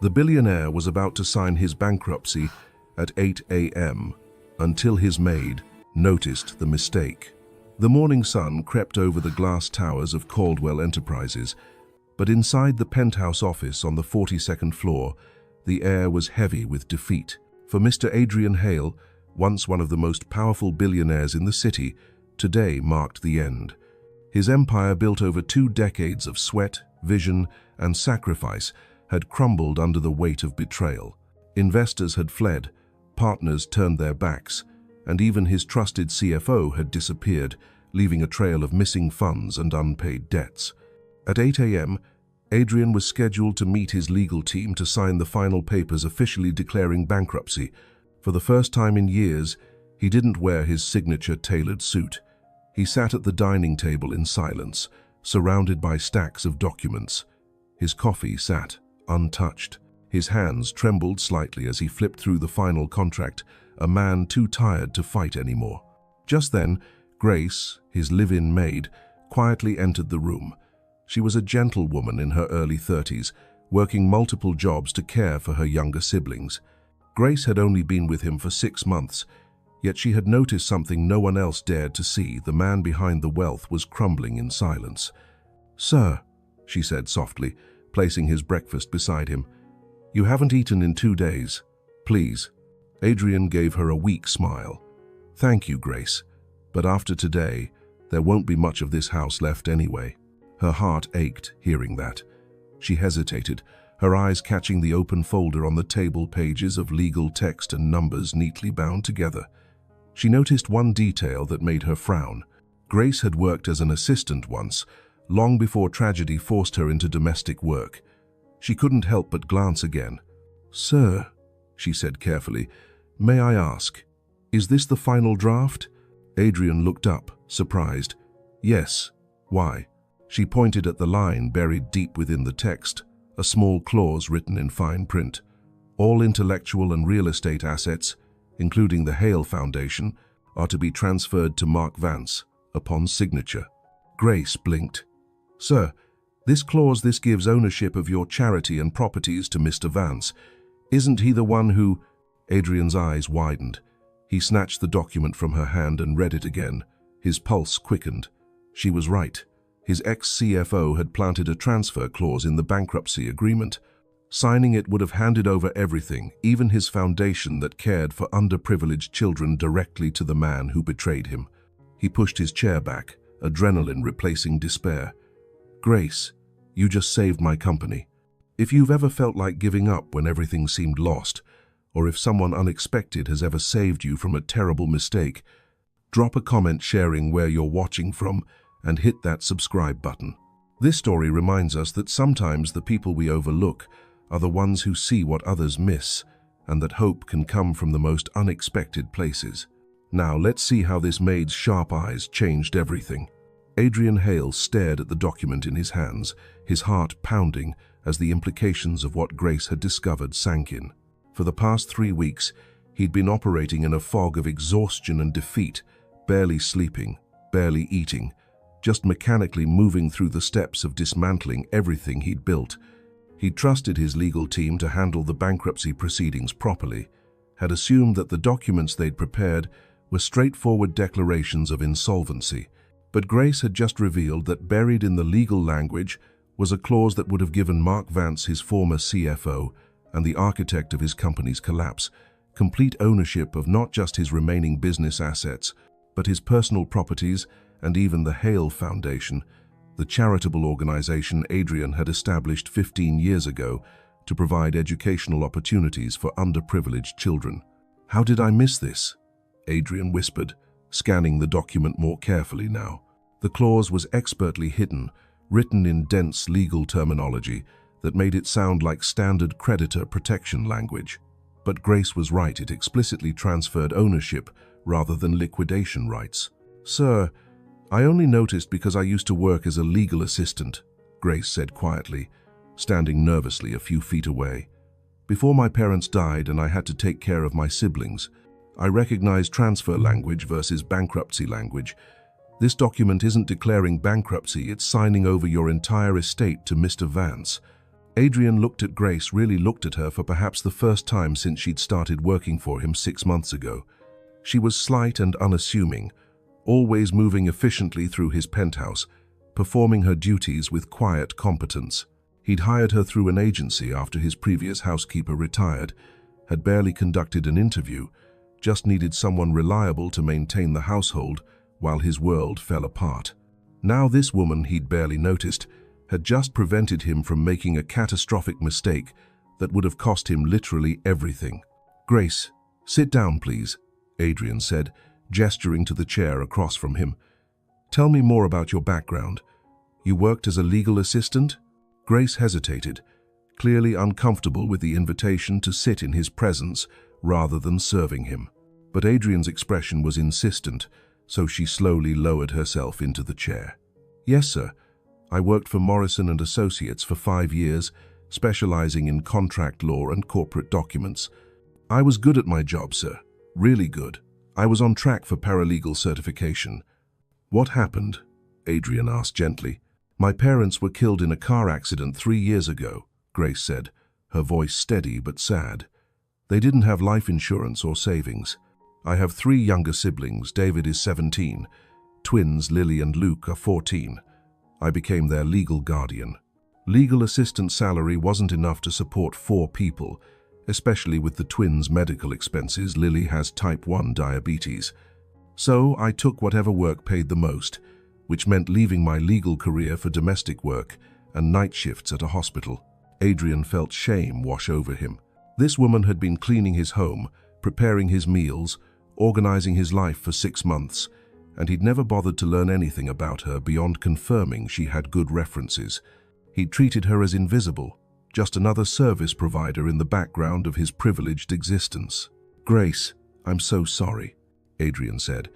The billionaire was about to sign his bankruptcy at 8 a.m. until his maid noticed the mistake. The morning sun crept over the glass towers of Caldwell Enterprises, but inside the penthouse office on the 42nd floor, the air was heavy with defeat. For Mr. Adrian Hale, once one of the most powerful billionaires in the city, today marked the end. His empire, built over 2 decades of sweat, vision, and sacrifice, had crumbled under the weight of betrayal. Investors had fled, partners turned their backs, and even his trusted CFO had disappeared, leaving a trail of missing funds and unpaid debts. At 8 a.m., Adrian was scheduled to meet his legal team to sign the final papers officially declaring bankruptcy. For the first time in years, he didn't wear his signature tailored suit. He sat at the dining table in silence, surrounded by stacks of documents. His coffee sat untouched. His hands trembled slightly as he flipped through the final contract, a man too tired to fight anymore. Just then, Grace, his live-in maid, quietly entered the room. She was a gentle woman in her early 30s, working multiple jobs to care for her younger siblings. Grace had only been with him for 6 months, yet she had noticed something no one else dared to see. The man behind the wealth was crumbling in silence. "Sir," she said softly, placing his breakfast beside him, "you haven't eaten in 2 days. Please." Adrian gave her a weak smile. "Thank you, Grace, but after today, there won't be much of this house left anyway." Her heart ached hearing that. She hesitated, her eyes catching the open folder on the table, pages of legal text and numbers neatly bound together. She noticed one detail that made her frown. Grace had worked as an assistant once, long before tragedy forced her into domestic work. She couldn't help but glance again. "Sir," she said carefully, "may I ask, is this the final draft?" Adrian looked up, surprised. "Yes. Why?" She pointed at the line buried deep within the text, a small clause written in fine print. "All intellectual and real estate assets, including the Hale Foundation, are to be transferred to Mark Vance upon signature." Grace blinked. "Sir, this gives ownership of your charity and properties to Mr. Vance. Isn't he the one who—" Adrian's eyes widened. He snatched the document from her hand and read it again. His pulse quickened. She was right. His ex-CFO had planted a transfer clause in the bankruptcy agreement. Signing it would have handed over everything, even his foundation that cared for underprivileged children, directly to the man who betrayed him. He pushed his chair back, adrenaline replacing despair. "Grace, you just saved my company. If you've ever felt like giving up when everything seemed lost, or if someone unexpected has ever saved you from a terrible mistake, drop a comment sharing where you're watching from and hit that subscribe button." This story reminds us that sometimes the people we overlook are the ones who see what others miss, and that hope can come from the most unexpected places. Now let's see how this maid's sharp eyes changed everything. Adrian Hale stared at the document in his hands, his heart pounding as the implications of what Grace had discovered sank in. For the past 3 weeks, he'd been operating in a fog of exhaustion and defeat, barely sleeping, barely eating, just mechanically moving through the steps of dismantling everything he'd built. He'd trusted his legal team to handle the bankruptcy proceedings properly, had assumed that the documents they'd prepared were straightforward declarations of insolvency. But Grace had just revealed that buried in the legal language was a clause that would have given Mark Vance, his former CFO and the architect of his company's collapse, complete ownership of not just his remaining business assets, but his personal properties and even the Hale Foundation, the charitable organization Adrian had established 15 years ago to provide educational opportunities for underprivileged children. "How did I miss this?" Adrian whispered, scanning the document more carefully now. The clause was expertly hidden, written in dense legal terminology that made it sound like standard creditor protection language. But Grace was right, it explicitly transferred ownership rather than liquidation rights. "Sir, I only noticed because I used to work as a legal assistant," Grace said quietly, standing nervously a few feet away. "Before my parents died and I had to take care of my siblings, I recognized transfer language versus bankruptcy language. This document isn't declaring bankruptcy, it's signing over your entire estate to Mr. Vance." Adrian looked at Grace, really looked at her for perhaps the first time since she'd started working for him 6 months ago. She was slight and unassuming, always moving efficiently through his penthouse, performing her duties with quiet competence. He'd hired her through an agency after his previous housekeeper retired, had barely conducted an interview, just needed someone reliable to maintain the household while his world fell apart. Now this woman he'd barely noticed had just prevented him from making a catastrophic mistake that would have cost him literally everything. "Grace, sit down, please," Adrian said, gesturing to the chair across from him. "Tell me more about your background. You worked as a legal assistant?" Grace hesitated, clearly uncomfortable with the invitation to sit in his presence rather than serving him. But Adrian's expression was insistent, so she slowly lowered herself into the chair. "Yes, sir. I worked for Morrison & Associates for 5 years, specializing in contract law and corporate documents. I was good at my job, sir. Really good. I was on track for paralegal certification." "What happened?" Adrian asked gently. "My parents were killed in a car accident 3 years ago," Grace said, her voice steady but sad. "They didn't have life insurance or savings. I have 3 younger siblings. David is 17. Twins Lily and Luke are 14. I became their legal guardian. Legal assistant salary wasn't enough to support 4 people, especially with the twins' medical expenses. Lily has type 1 diabetes. So I took whatever work paid the most, which meant leaving my legal career for domestic work and night shifts at a hospital." Adrian felt shame wash over him. This woman had been cleaning his home, preparing his meals, organizing his life for 6 months, and he'd never bothered to learn anything about her beyond confirming she had good references. He'd treated her as invisible, just another service provider in the background of his privileged existence. "Grace, I'm so sorry," Adrian said,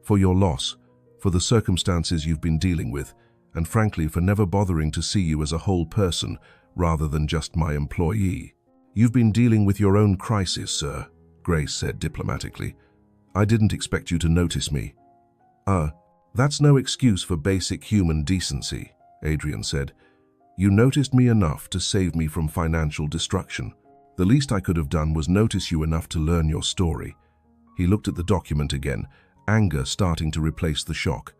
"for your loss, for the circumstances you've been dealing with, and frankly for never bothering to see you as a whole person rather than just my employee." "You've been dealing with your own crisis, sir," Grace said diplomatically. "I didn't expect you to notice me." That's no excuse for basic human decency," Adrian said. "You noticed me enough to save me from financial destruction. The least I could have done was notice you enough to learn your story." He looked at the document again, anger starting to replace the shock.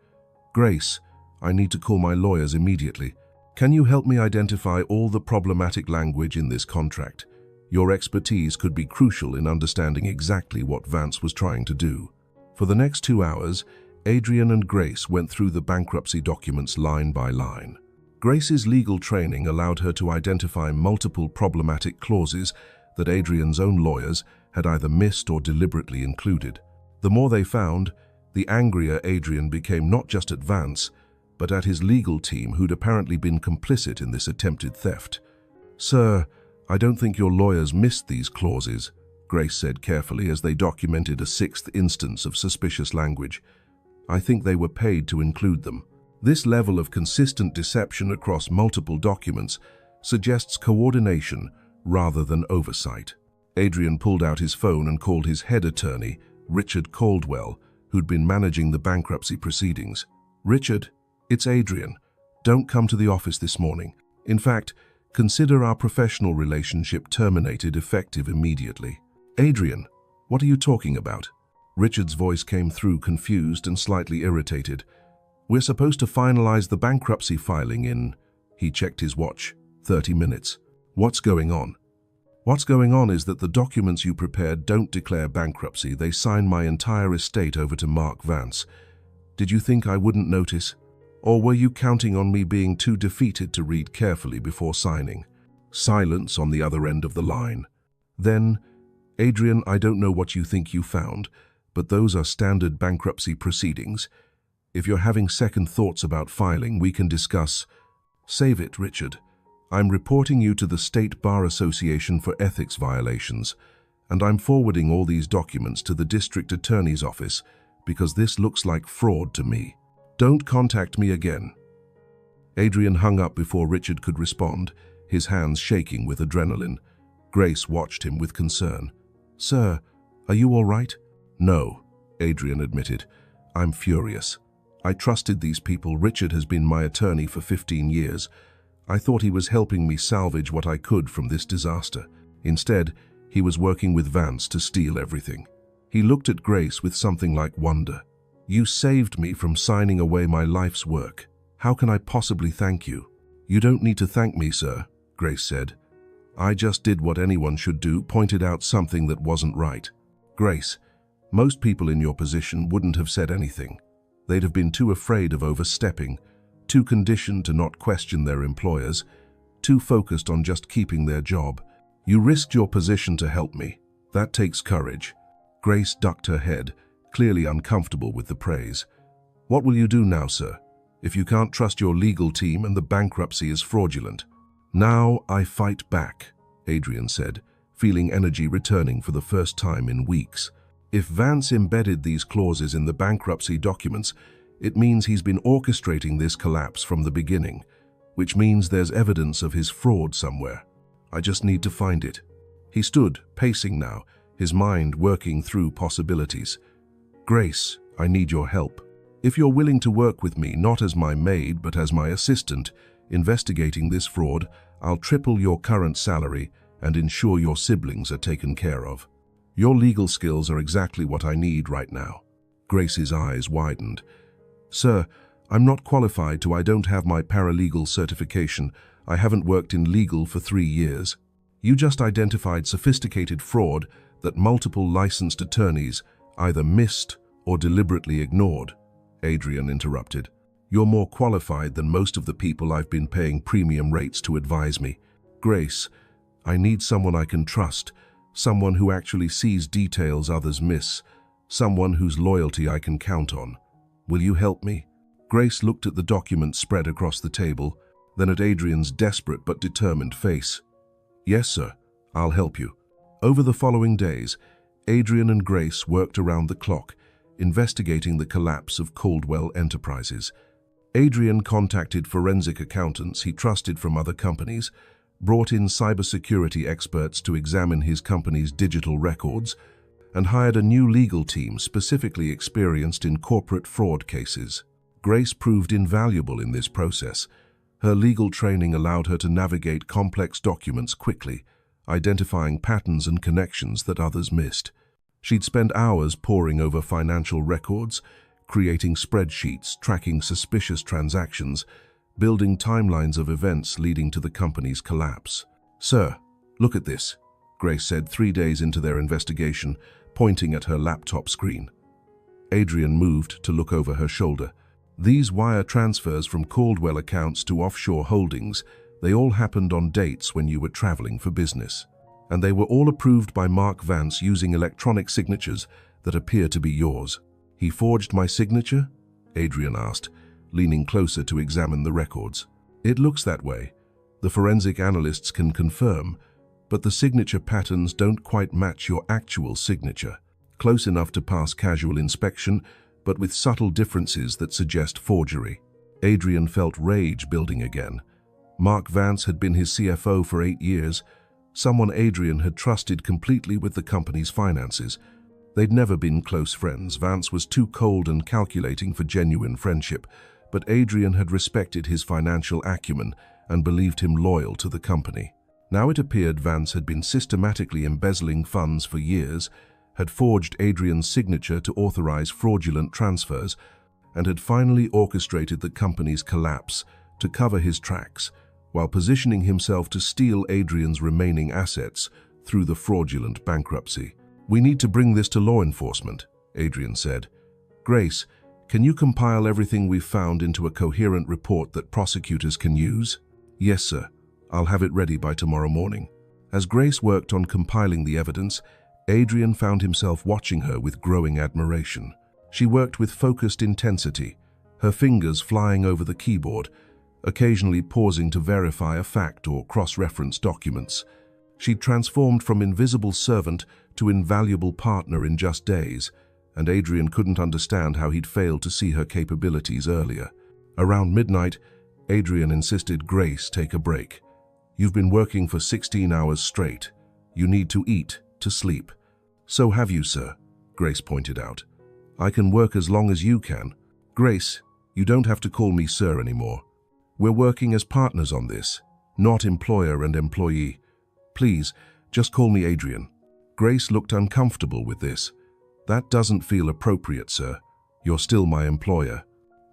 "Grace, I need to call my lawyers immediately. Can you help me identify all the problematic language in this contract? Your expertise could be crucial in understanding exactly what Vance was trying to do." For the next 2 hours, Adrian and Grace went through the bankruptcy documents line by line. Grace's legal training allowed her to identify multiple problematic clauses that Adrian's own lawyers had either missed or deliberately included. The more they found, the angrier Adrian became, not just at Vance, but at his legal team who'd apparently been complicit in this attempted theft. "Sir, I don't think your lawyers missed these clauses," Grace said carefully as they documented a 6th instance of suspicious language. "I think they were paid to include them." This level of consistent deception across multiple documents suggests coordination rather than oversight. Adrian pulled out his phone and called his head attorney, Richard Caldwell, who'd been managing the bankruptcy proceedings. "Richard, it's Adrian. Don't come to the office this morning. In fact, consider our professional relationship terminated effective immediately." "Adrian, what are you talking about?" Richard's voice came through confused and slightly irritated. "We're supposed to finalize the bankruptcy filing in," he checked his watch, 30 minutes. "What's going on?" "What's going on is that the documents you prepared don't declare bankruptcy. They sign my entire estate over to Mark Vance. Did you think I wouldn't notice? Or were you counting on me being too defeated to read carefully before signing?" Silence on the other end of the line. Then, "Adrian, I don't know what you think you found, but those are standard bankruptcy proceedings. If you're having second thoughts about filing, we can discuss." "Save it, Richard. I'm reporting you to the State Bar Association for ethics violations, and I'm forwarding all these documents to the district attorney's office because this looks like fraud to me. Don't contact me again." Adrian hung up before Richard could respond, his hands shaking with adrenaline. Grace watched him with concern. "Sir, are you all right?" "No," Adrian admitted. "I'm furious. I trusted these people. Richard has been my attorney for 15 years. I thought he was helping me salvage what I could from this disaster. Instead, he was working with Vance to steal everything. He looked at Grace with something like wonder. You saved me from signing away my life's work. How can I possibly thank you? You don't need to thank me, sir, Grace said. I just did what anyone should do, pointed out something that wasn't right. Grace, most people in your position wouldn't have said anything. They'd have been too afraid of overstepping, too conditioned to not question their employers, too focused on just keeping their job. You risked your position to help me. That takes courage. Grace ducked her head, clearly uncomfortable with the praise. What will you do now, sir, if you can't trust your legal team and the bankruptcy is fraudulent? Now I fight back, Adrian said, feeling energy returning for the first time in weeks. If Vance embedded these clauses in the bankruptcy documents, it means he's been orchestrating this collapse from the beginning, which means there's evidence of his fraud somewhere. I just need to find it. He stood, pacing now, his mind working through possibilities. Grace, I need your help. If you're willing to work with me, not as my maid, but as my assistant, investigating this fraud, I'll triple your current salary and ensure your siblings are taken care of. Your legal skills are exactly what I need right now. Grace's eyes widened. Sir, I'm not qualified I don't have my paralegal certification. I haven't worked in legal for 3 years. You just identified sophisticated fraud that multiple licensed attorneys either missed or deliberately ignored, Adrian interrupted. You're more qualified than most of the people I've been paying premium rates to advise me. Grace, I need someone I can trust, someone who actually sees details others miss, someone whose loyalty I can count on. Will you help me? Grace looked at the document spread across the table, then at Adrian's desperate but determined face. Yes, sir, I'll help you. Over the following days, Adrian and Grace worked around the clock, investigating the collapse of Caldwell Enterprises. Adrian contacted forensic accountants he trusted from other companies, brought in cybersecurity experts to examine his company's digital records, and hired a new legal team specifically experienced in corporate fraud cases. Grace proved invaluable in this process. Her legal training allowed her to navigate complex documents quickly, identifying patterns and connections that others missed. She'd spend hours poring over financial records, creating spreadsheets, tracking suspicious transactions, building timelines of events leading to the company's collapse. Sir, look at this, Grace said 3 days into their investigation, pointing at her laptop screen. Adrian moved to look over her shoulder. These wire transfers from Caldwell accounts to offshore holdings, they all happened on dates when you were traveling for business. And they were all approved by Mark Vance using electronic signatures that appear to be yours. He forged my signature? Adrian asked, leaning closer to examine the records. It looks that way. The forensic analysts can confirm, but the signature patterns don't quite match your actual signature. Close enough to pass casual inspection, but with subtle differences that suggest forgery. Adrian felt rage building again. Mark Vance had been his CFO for 8 years, someone Adrian had trusted completely with the company's finances. They'd never been close friends. Vance was too cold and calculating for genuine friendship, but Adrian had respected his financial acumen and believed him loyal to the company. Now it appeared Vance had been systematically embezzling funds for years, had forged Adrian's signature to authorize fraudulent transfers, and had finally orchestrated the company's collapse to cover his tracks, while positioning himself to steal Adrian's remaining assets through the fraudulent bankruptcy. We need to bring this to law enforcement, Adrian said. Grace, can you compile everything we've found into a coherent report that prosecutors can use? Yes, sir. I'll have it ready by tomorrow morning. As Grace worked on compiling the evidence, Adrian found himself watching her with growing admiration. She worked with focused intensity, her fingers flying over the keyboard, occasionally pausing to verify a fact or cross-reference documents. She'd transformed from invisible servant to invaluable partner in just days, and Adrian couldn't understand how he'd failed to see her capabilities earlier. Around midnight, Adrian insisted Grace take a break. You've been working for 16 hours straight. You need to eat, to sleep. So have you, sir, Grace pointed out. I can work as long as you can. Grace, you don't have to call me sir anymore. We're working as partners on this, not employer and employee. Please, just call me Adrian. Grace looked uncomfortable with this. That doesn't feel appropriate, sir. You're still my employer.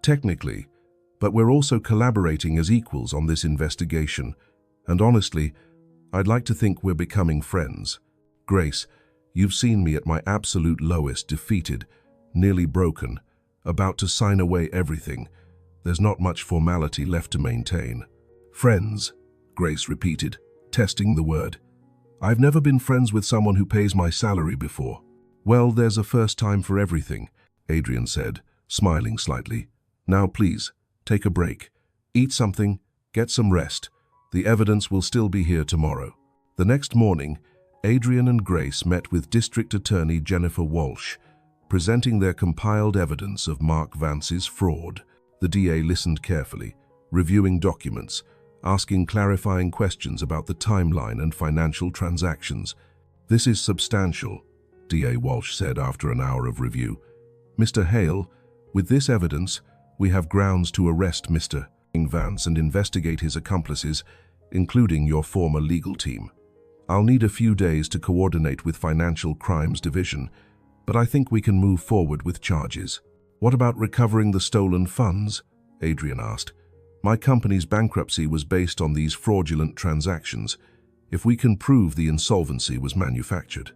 Technically, but we're also collaborating as equals on this investigation. And honestly, I'd like to think we're becoming friends. Grace, you've seen me at my absolute lowest, defeated, nearly broken, about to sign away everything. There's not much formality left to maintain. Friends, Grace repeated, testing the word. I've never been friends with someone who pays my salary before. Well, there's a first time for everything, Adrian said, smiling slightly. Now please, take a break. Eat something, get some rest. The evidence will still be here tomorrow. The next morning, Adrian and Grace met with District Attorney Jennifer Walsh, presenting their compiled evidence of Mark Vance's fraud. The DA listened carefully, reviewing documents, asking clarifying questions about the timeline and financial transactions. This is substantial, DA Walsh said after an hour of review. Mr. Hale, with this evidence, we have grounds to arrest Mr. Vance and investigate his accomplices, including your former legal team. I'll need a few days to coordinate with Financial Crimes Division, but I think we can move forward with charges. What about recovering the stolen funds? Adrian asked. My company's bankruptcy was based on these fraudulent transactions. If we can prove the insolvency was manufactured,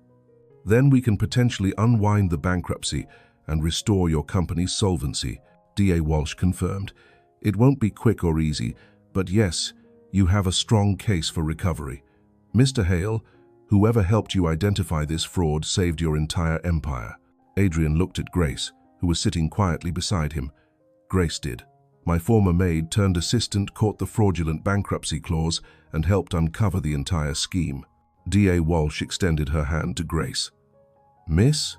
then we can potentially unwind the bankruptcy and restore your company's solvency, DA Walsh confirmed. It won't be quick or easy, but yes, you have a strong case for recovery. Mr. Hale, whoever helped you identify this fraud saved your entire empire. Adrian looked at Grace, who was sitting quietly beside him. Grace did. My former maid turned assistant caught the fraudulent bankruptcy clause and helped uncover the entire scheme. DA Walsh extended her hand to Grace. Miss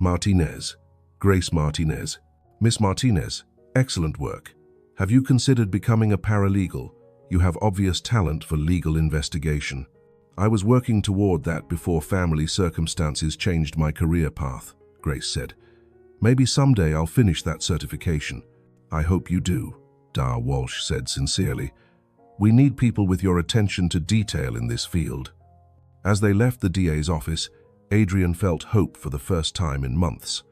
Martinez. Grace Martinez. Miss Martinez, excellent work. Have you considered becoming a paralegal? You have obvious talent for legal investigation. I was working toward that before family circumstances changed my career path, Grace said. Maybe someday I'll finish that certification. I hope you do, DA Walsh said sincerely. We need people with your attention to detail in this field. As they left the DA's office, Adrian felt hope for the first time in months.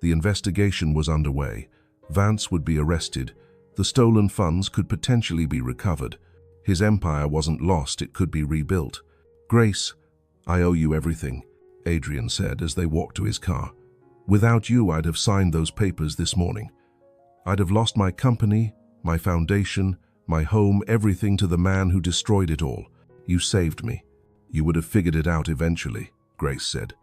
The investigation was underway. Vance would be arrested. The stolen funds could potentially be recovered. His empire wasn't lost, it could be rebuilt. Grace, I owe you everything, Adrian said as they walked to his car. Without you, I'd have signed those papers this morning. I'd have lost my company, my foundation, my home, everything to the man who destroyed it all. You saved me. You would have figured it out eventually, Grace said.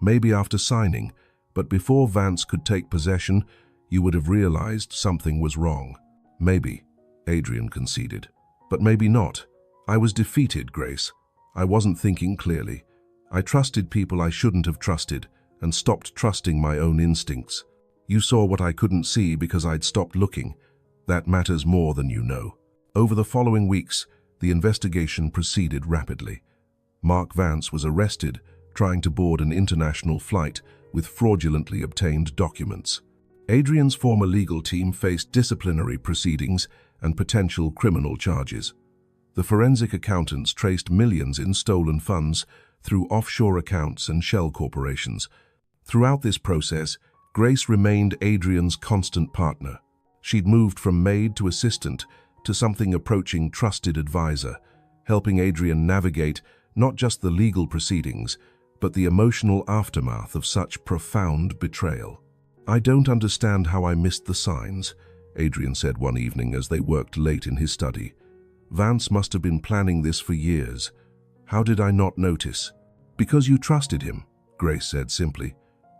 Maybe after signing, but before Vance could take possession, you would have realized something was wrong. Maybe, Adrian conceded. But maybe not. I was defeated, Grace. I wasn't thinking clearly. I trusted people I shouldn't have trusted and stopped trusting my own instincts. You saw what I couldn't see because I'd stopped looking. That matters more than you know. Over the following weeks, the investigation proceeded rapidly. Mark Vance was arrested, trying to board an international flight with fraudulently obtained documents. Adrian's former legal team faced disciplinary proceedings and potential criminal charges. The forensic accountants traced millions in stolen funds through offshore accounts and shell corporations. Throughout this process, Grace remained Adrian's constant partner. She'd moved from maid to assistant to something approaching trusted advisor, helping Adrian navigate not just the legal proceedings, but the emotional aftermath of such profound betrayal. I don't understand how I missed the signs, Adrian said one evening as they worked late in his study. Vance must have been planning this for years. How did I not notice? Because you trusted him, Grace said simply.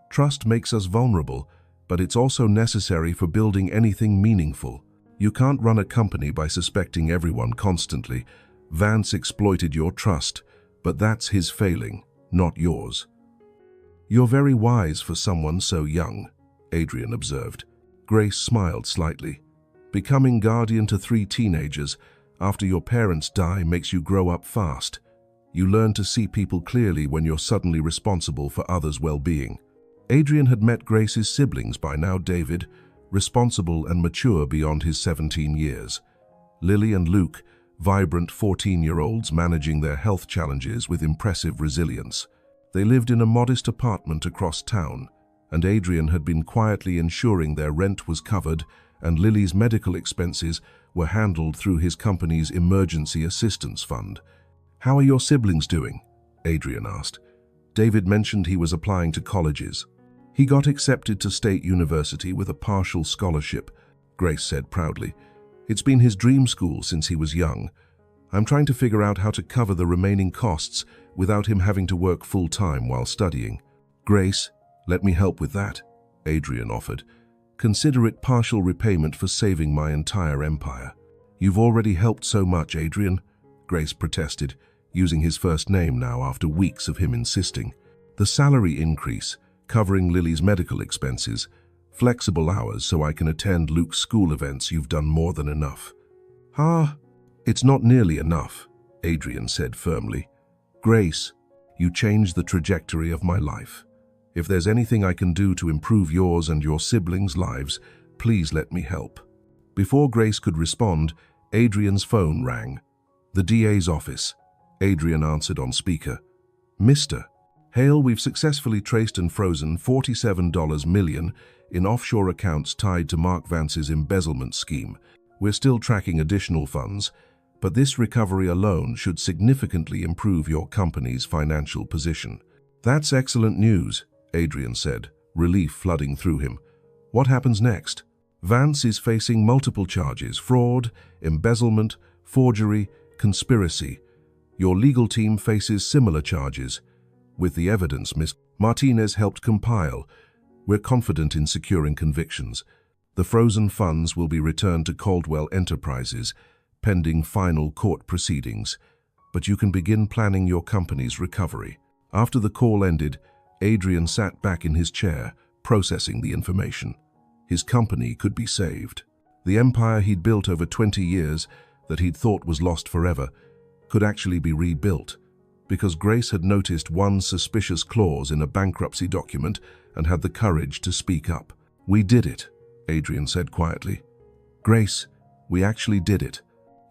Trust makes us vulnerable, but it's also necessary for building anything meaningful. You can't run a company by suspecting everyone constantly. Vance exploited your trust, but that's his failing, not yours. You're very wise for someone so young, Adrian observed. Grace smiled slightly. Becoming guardian to 3 teenagers after your parents die makes you grow up fast. You learn to see people clearly when you're suddenly responsible for others' well-being. Adrian had met Grace's siblings by now, David, responsible and mature beyond his 17 years. Lily and Luke, vibrant 14-year-olds managing their health challenges with impressive resilience. They lived in a modest apartment across town, and Adrian had been quietly ensuring their rent was covered and Lily's medical expenses were handled through his company's emergency assistance fund. "How are your siblings doing?" Adrian asked. David mentioned he was applying to colleges. "He got accepted to State University with a partial scholarship," Grace said proudly. "It's been his dream school since he was young. I'm trying to figure out how to cover the remaining costs without him having to work full-time while studying." "Grace, let me help with that," Adrian offered. "Consider it partial repayment for saving my entire empire." "You've already helped so much, Adrian," Grace protested, using his first name now after weeks of him insisting. "The salary increase, covering Lily's medical expenses, flexible hours so I can attend Luke's school events, you've done more than enough." It's not nearly enough," Adrian said firmly. "Grace, you changed the trajectory of my life. If there's anything I can do to improve yours and your siblings' lives, please let me help." Before Grace could respond, Adrian's phone rang. "The DA's office," Adrian answered on speaker. "Mr. Hale, we've successfully traced and frozen $47 million in offshore accounts tied to Mark Vance's embezzlement scheme. We're still tracking additional funds, but this recovery alone should significantly improve your company's financial position." "That's excellent news," Adrian said, relief flooding through him. "What happens next?" "Vance is facing multiple charges: fraud, embezzlement, forgery, conspiracy. Your legal team faces similar charges. With the evidence Ms. Martinez helped compile, we're confident in securing convictions. The frozen funds will be returned to Caldwell Enterprises, pending final court proceedings, but you can begin planning your company's recovery." After the call ended, Adrian sat back in his chair, processing the information. His company could be saved. The empire he'd built over 20 years, that he'd thought was lost forever, could actually be rebuilt, because Grace had noticed one suspicious clause in a bankruptcy document and had the courage to speak up. "We did it," Adrian said quietly. "Grace, we actually did it."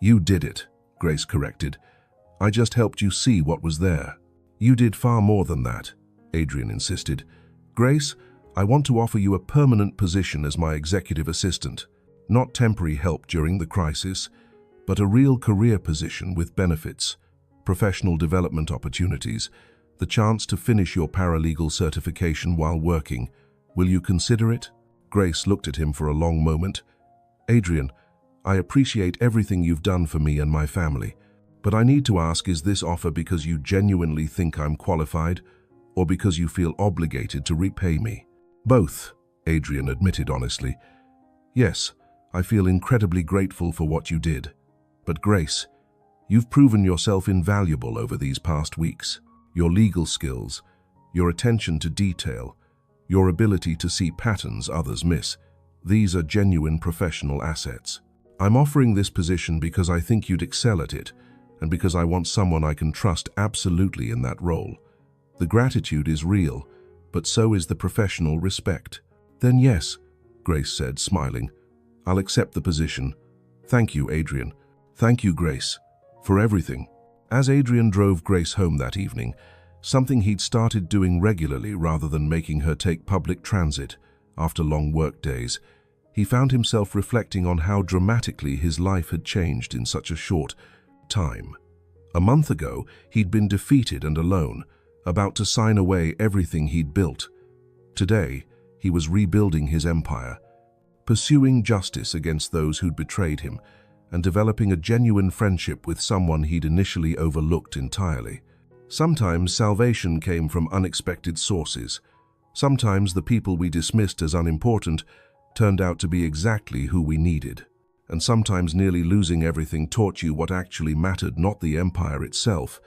"You did it," Grace corrected. "I just helped you see what was there." "You did far more than that," Adrian insisted. "Grace, I want to offer you a permanent position as my executive assistant. Not temporary help during the crisis, but a real career position with benefits, professional development opportunities, the chance to finish your paralegal certification while working. Will you consider it?" Grace looked at him for a long moment. "Adrian, I appreciate everything you've done for me and my family, but I need to ask, is this offer because you genuinely think I'm qualified, or because you feel obligated to repay me?" "Both," Adrian admitted honestly. "Yes, I feel incredibly grateful for what you did. But Grace, you've proven yourself invaluable over these past weeks. Your legal skills, your attention to detail, your ability to see patterns others miss, these are genuine professional assets. I'm offering this position because I think you'd excel at it, and because I want someone I can trust absolutely in that role. The gratitude is real, but so is the professional respect." "Then yes," Grace said, smiling. "I'll accept the position. Thank you, Adrian. Thank you, Grace, for everything." As Adrian drove Grace home that evening, something he'd started doing regularly rather than making her take public transit after long work days, he found himself reflecting on how dramatically his life had changed in such a short time. A month ago, he'd been defeated and alone, about to sign away everything he'd built. Today, he was rebuilding his empire, pursuing justice against those who'd betrayed him, and developing a genuine friendship with someone he'd initially overlooked entirely. Sometimes salvation came from unexpected sources. Sometimes the people we dismissed as unimportant turned out to be exactly who we needed. And sometimes nearly losing everything taught you what actually mattered, not the empire itself,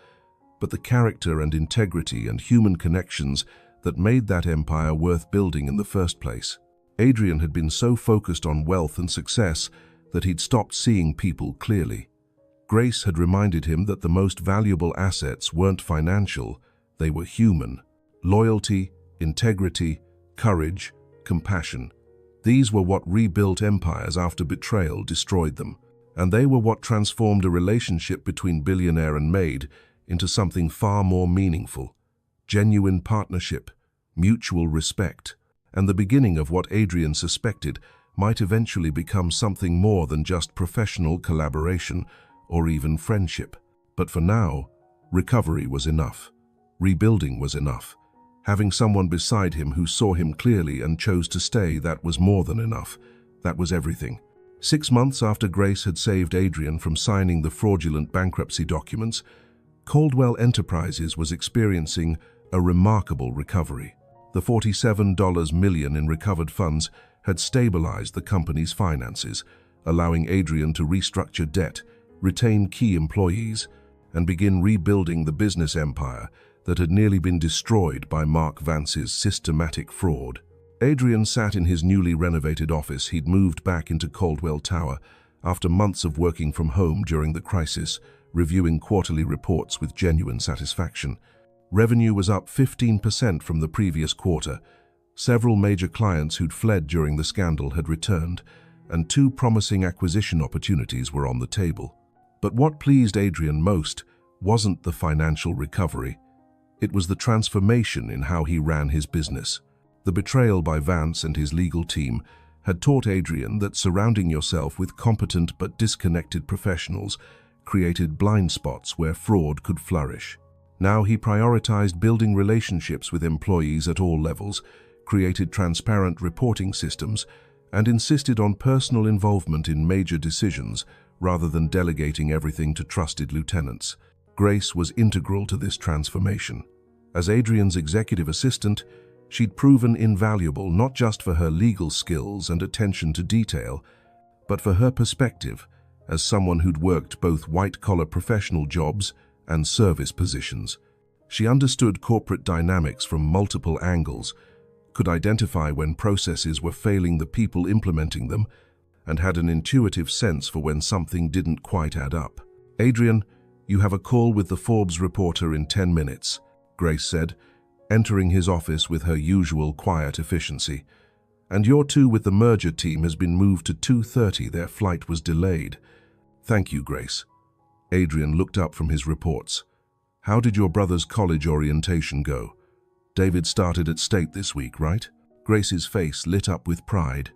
but the character and integrity and human connections that made that empire worth building in the first place. Adrian had been so focused on wealth and success that he'd stopped seeing people clearly. Grace had reminded him that the most valuable assets weren't financial, they were human. Loyalty, integrity, courage, compassion. These were what rebuilt empires after betrayal destroyed them. And they were what transformed a relationship between Billionaire and Maid into something far more meaningful. Genuine partnership, mutual respect, and the beginning of what Adrian suspected might eventually become something more than just professional collaboration or even friendship. But for now, recovery was enough. Rebuilding was enough. Having someone beside him who saw him clearly and chose to stay, that was more than enough. That was everything. 6 months after Grace had saved Adrian from signing the fraudulent bankruptcy documents, Caldwell Enterprises was experiencing a remarkable recovery. The $47 million in recovered funds had stabilized the company's finances, allowing Adrian to restructure debt, retain key employees, and begin rebuilding the business empire that had nearly been destroyed by Mark Vance's systematic fraud. Adrian sat in his newly renovated office. He'd moved back into Caldwell Tower after months of working from home during the crisis, reviewing quarterly reports with genuine satisfaction. Revenue was up 15% from the previous quarter. Several major clients who'd fled during the scandal had returned, and 2 promising acquisition opportunities were on the table. But what pleased Adrian most wasn't the financial recovery. It was the transformation in how he ran his business. The betrayal by Vance and his legal team had taught Adrian that surrounding yourself with competent but disconnected professionals created blind spots where fraud could flourish. Now he prioritized building relationships with employees at all levels, created transparent reporting systems, and insisted on personal involvement in major decisions rather than delegating everything to trusted lieutenants. Grace was integral to this transformation. As Adrian's executive assistant, she'd proven invaluable not just for her legal skills and attention to detail, but for her perspective as someone who'd worked both white-collar professional jobs and service positions. She understood corporate dynamics from multiple angles, could identify when processes were failing the people implementing them, and had an intuitive sense for when something didn't quite add up. "Adrian, you have a call with the Forbes reporter in 10 minutes, Grace said, entering his office with her usual quiet efficiency. "And your 2 with the merger team has been moved to 2:30. Their flight was delayed." "Thank you, Grace." Adrian looked up from his reports. "How did your brother's college orientation go? David started at State this week, right?" Grace's face lit up with pride.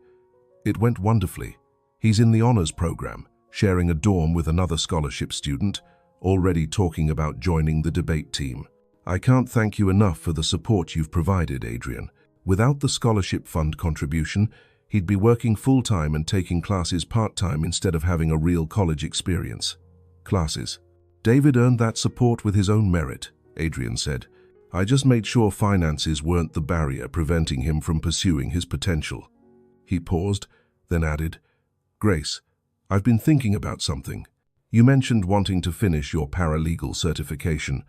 "It went wonderfully. He's in the honors program, sharing a dorm with another scholarship student, already talking about joining the debate team." "I can't thank you enough for the support you've provided, Adrian. Without the scholarship fund contribution, he'd be working full-time and taking classes part-time instead of having a real college experience." "Classes. David earned that support with his own merit," Adrian said. "I just made sure finances weren't the barrier preventing him from pursuing his potential." He paused, then added, "Grace, I've been thinking about something. You mentioned wanting to finish your paralegal certification.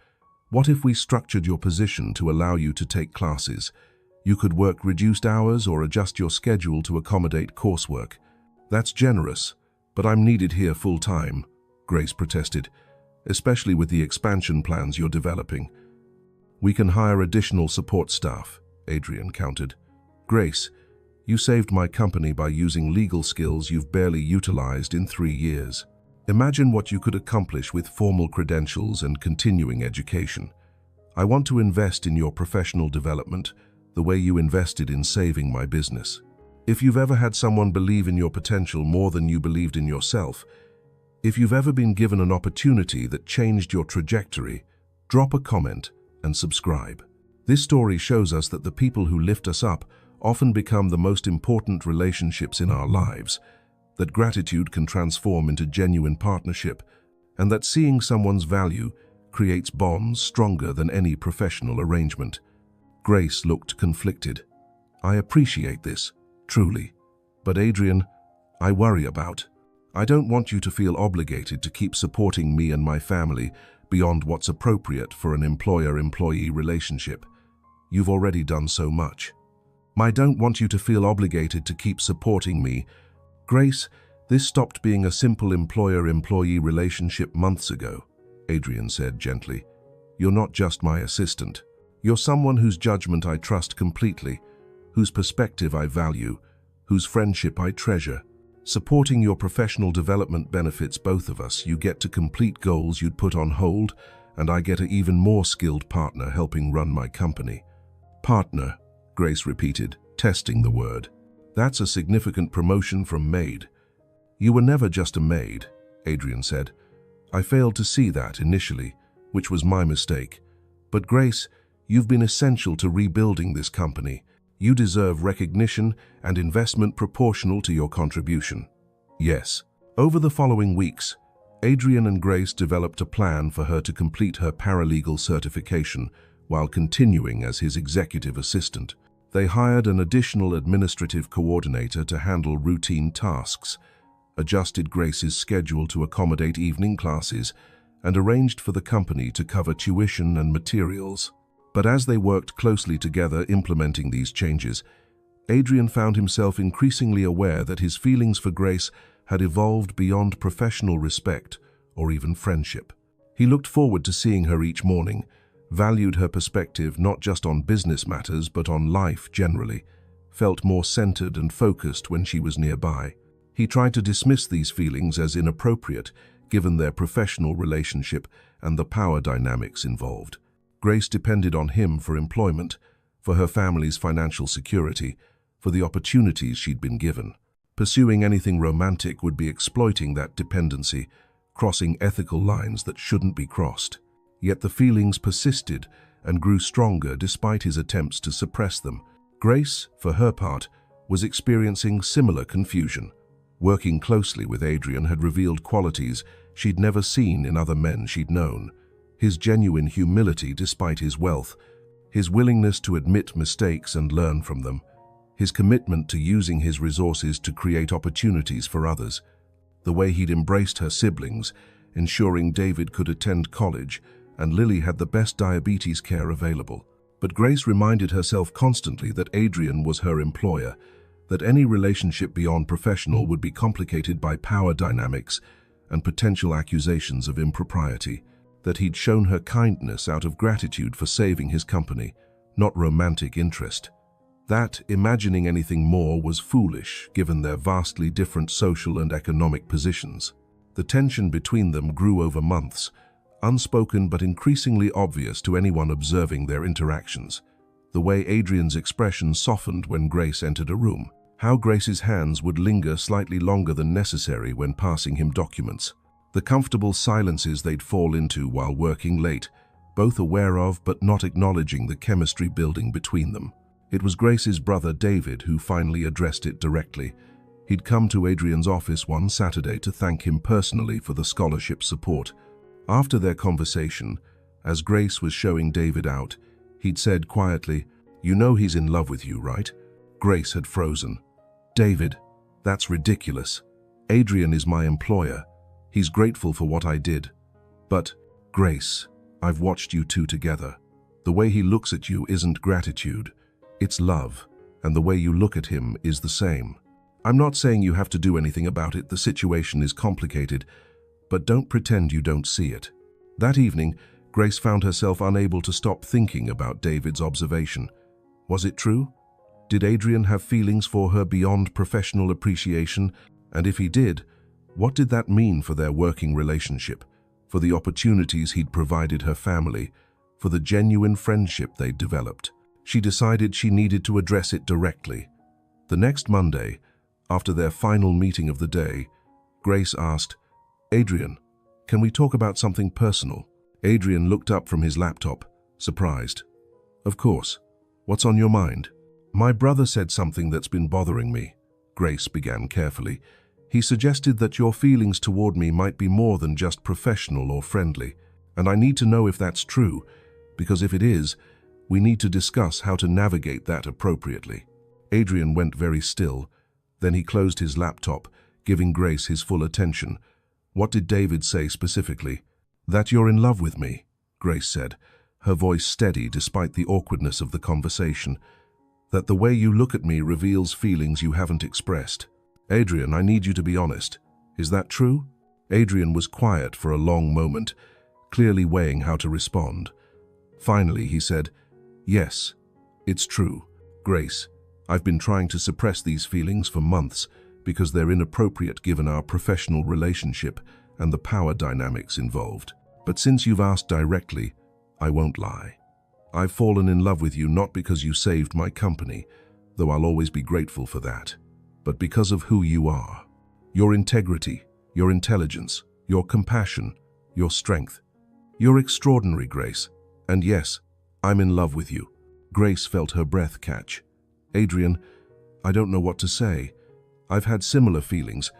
What if we structured your position to allow you to take classes? You could work reduced hours or adjust your schedule to accommodate coursework." "That's generous, but I'm needed here full-time," Grace protested, "especially with the expansion plans you're developing." "We can hire additional support staff," Adrian countered. "Grace, you saved my company by using legal skills you've barely utilized in 3 years. Imagine what you could accomplish with formal credentials and continuing education. I want to invest in your professional development the way you invested in saving my business. If you've ever had someone believe in your potential more than you believed in yourself, if you've ever been given an opportunity that changed your trajectory, drop a comment and subscribe." This story shows us that the people who lift us up often become the most important relationships in our lives, that gratitude can transform into genuine partnership, and that seeing someone's value creates bonds stronger than any professional arrangement. Grace looked conflicted. "I appreciate this, truly. But Adrian, I worry about. I don't want you to feel obligated to keep supporting me and my family beyond what's appropriate for an employer-employee relationship. You've already done so much. I don't want you to feel obligated to keep supporting me." "Grace, this stopped being a simple employer-employee relationship months ago," Adrian said gently. "You're not just my assistant. You're someone whose judgment I trust completely, whose perspective I value, whose friendship I treasure. Supporting your professional development benefits both of us. You get to complete goals you'd put on hold, and I get an even more skilled partner helping run my company." "Partner," Grace repeated, testing the word. "That's a significant promotion from maid." "You were never just a maid," Adrian said. "I failed to see that initially, which was my mistake. But Grace, you've been essential to rebuilding this company. You deserve recognition and investment proportional to your contribution." "Yes." Over the following weeks, Adrian and Grace developed a plan for her to complete her paralegal certification while continuing as his executive assistant. They hired an additional administrative coordinator to handle routine tasks, adjusted Grace's schedule to accommodate evening classes, and arranged for the company to cover tuition and materials. But as they worked closely together implementing these changes, Adrian found himself increasingly aware that his feelings for Grace had evolved beyond professional respect or even friendship. He looked forward to seeing her each morning, valued her perspective not just on business matters but on life generally, felt more centered and focused when she was nearby. He tried to dismiss these feelings as inappropriate given their professional relationship and the power dynamics involved. Grace depended on him for employment, for her family's financial security, for the opportunities she'd been given. Pursuing anything romantic would be exploiting that dependency, crossing ethical lines that shouldn't be crossed. Yet the feelings persisted and grew stronger despite his attempts to suppress them. Grace, for her part, was experiencing similar confusion. Working closely with Adrian had revealed qualities she'd never seen in other men she'd known. His genuine humility despite his wealth, his willingness to admit mistakes and learn from them, his commitment to using his resources to create opportunities for others, the way he'd embraced her siblings, ensuring David could attend college and Lily had the best diabetes care available. But Grace reminded herself constantly that Adrian was her employer, that any relationship beyond professional would be complicated by power dynamics and potential accusations of impropriety, that he'd shown her kindness out of gratitude for saving his company, not romantic interest. That, imagining anything more, was foolish, given their vastly different social and economic positions. The tension between them grew over months, unspoken but increasingly obvious to anyone observing their interactions. The way Adrian's expression softened when Grace entered a room, how Grace's hands would linger slightly longer than necessary when passing him documents, the comfortable silences they'd fall into while working late, both aware of but not acknowledging the chemistry building between them. It was Grace's brother David who finally addressed it directly. He'd come to Adrian's office one Saturday to thank him personally for the scholarship support. After their conversation, as Grace was showing David out, he'd said quietly, "You know he's in love with you, right?" Grace had frozen. "David, that's ridiculous. Adrian is my employer. He's grateful for what I did. But, Grace, I've watched you two together. The way he looks at you isn't gratitude. It's love, and the way you look at him is the same. I'm not saying you have to do anything about it. The situation is complicated, but don't pretend you don't see it." That evening, Grace found herself unable to stop thinking about David's observation. Was it true? Did Adrian have feelings for her beyond professional appreciation? And if he did, what did that mean for their working relationship, for the opportunities he'd provided her family, for the genuine friendship they'd developed? She decided she needed to address it directly. The next Monday, after their final meeting of the day, Grace asked, "Adrian, can we talk about something personal?" Adrian looked up from his laptop, surprised. "Of course. What's on your mind?" "My brother said something that's been bothering me," Grace began carefully. "He suggested that your feelings toward me might be more than just professional or friendly, and I need to know if that's true, because if it is, we need to discuss how to navigate that appropriately." Adrian went very still. Then he closed his laptop, giving Grace his full attention. "What did David say specifically?" "That you're in love with me," Grace said, her voice steady despite the awkwardness of the conversation. "That the way you look at me reveals feelings you haven't expressed. Adrian, I need you to be honest. Is that true?" Adrian was quiet for a long moment, clearly weighing how to respond. Finally, he said, "Yes, it's true. Grace, I've been trying to suppress these feelings for months, because they're inappropriate given our professional relationship and the power dynamics involved. But since you've asked directly, I won't lie. I've fallen in love with you not because you saved my company, though I'll always be grateful for that, but because of who you are. Your integrity, your intelligence, your compassion, your strength. You're extraordinary, Grace. And yes, I'm in love with you. Grace felt her breath catch. Adrian, I don't know what to say. I've had similar feelings,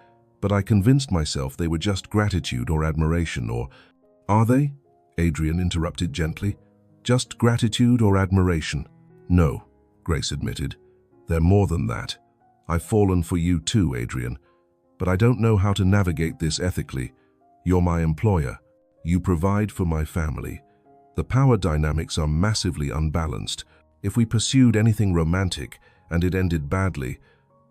but I convinced myself they were just gratitude or admiration or... Are they? Adrian interrupted gently. Just gratitude or admiration? No, Grace admitted. They're more than that. I've fallen for you too, Adrian. But I don't know how to navigate this ethically. You're my employer. You provide for my family. The power dynamics are massively unbalanced. If we pursued anything romantic and it ended badly,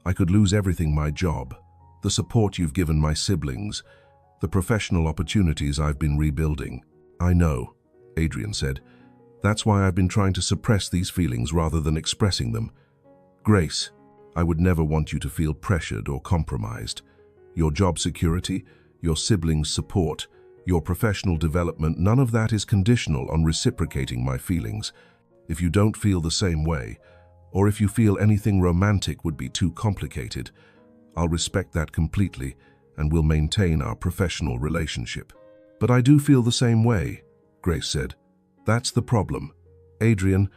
I could lose everything: my job, the support you've given my siblings, the professional opportunities I've been rebuilding. I know, Adrian said. That's why I've been trying to suppress these feelings rather than expressing them. Grace, I would never want you to feel pressured or compromised. Your job security, your siblings' support, your professional development, none of that is conditional on reciprocating my feelings. If you don't feel the same way, or if you feel anything romantic would be too complicated, I'll respect that completely and we'll maintain our professional relationship. But I do feel the same way, Grace said. That's the problem. Adrian,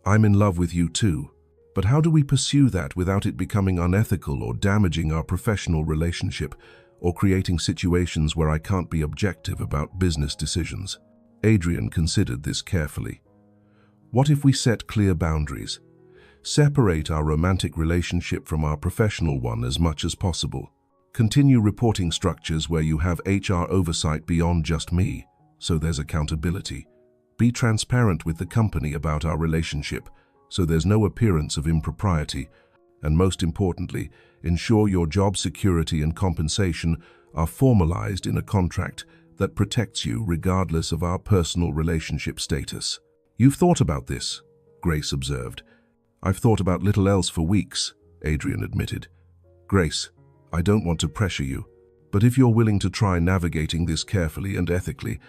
I'm in love with you too. But how do we pursue that without it becoming unethical or damaging our professional relationship or creating situations where I can't be objective about business decisions? Adrian considered this carefully. What if we set clear boundaries? Separate our romantic relationship from our professional one as much as possible. Continue reporting structures where you have HR oversight beyond just me, so there's accountability. Be transparent with the company about our relationship, so there's no appearance of impropriety. And most importantly, ensure your job security and compensation are formalized in a contract that protects you regardless of our personal relationship status. You've thought about this, Grace observed. I've thought about little else for weeks, Adrian admitted. Grace, I don't want to pressure you, but if you're willing to try navigating this carefully and ethically,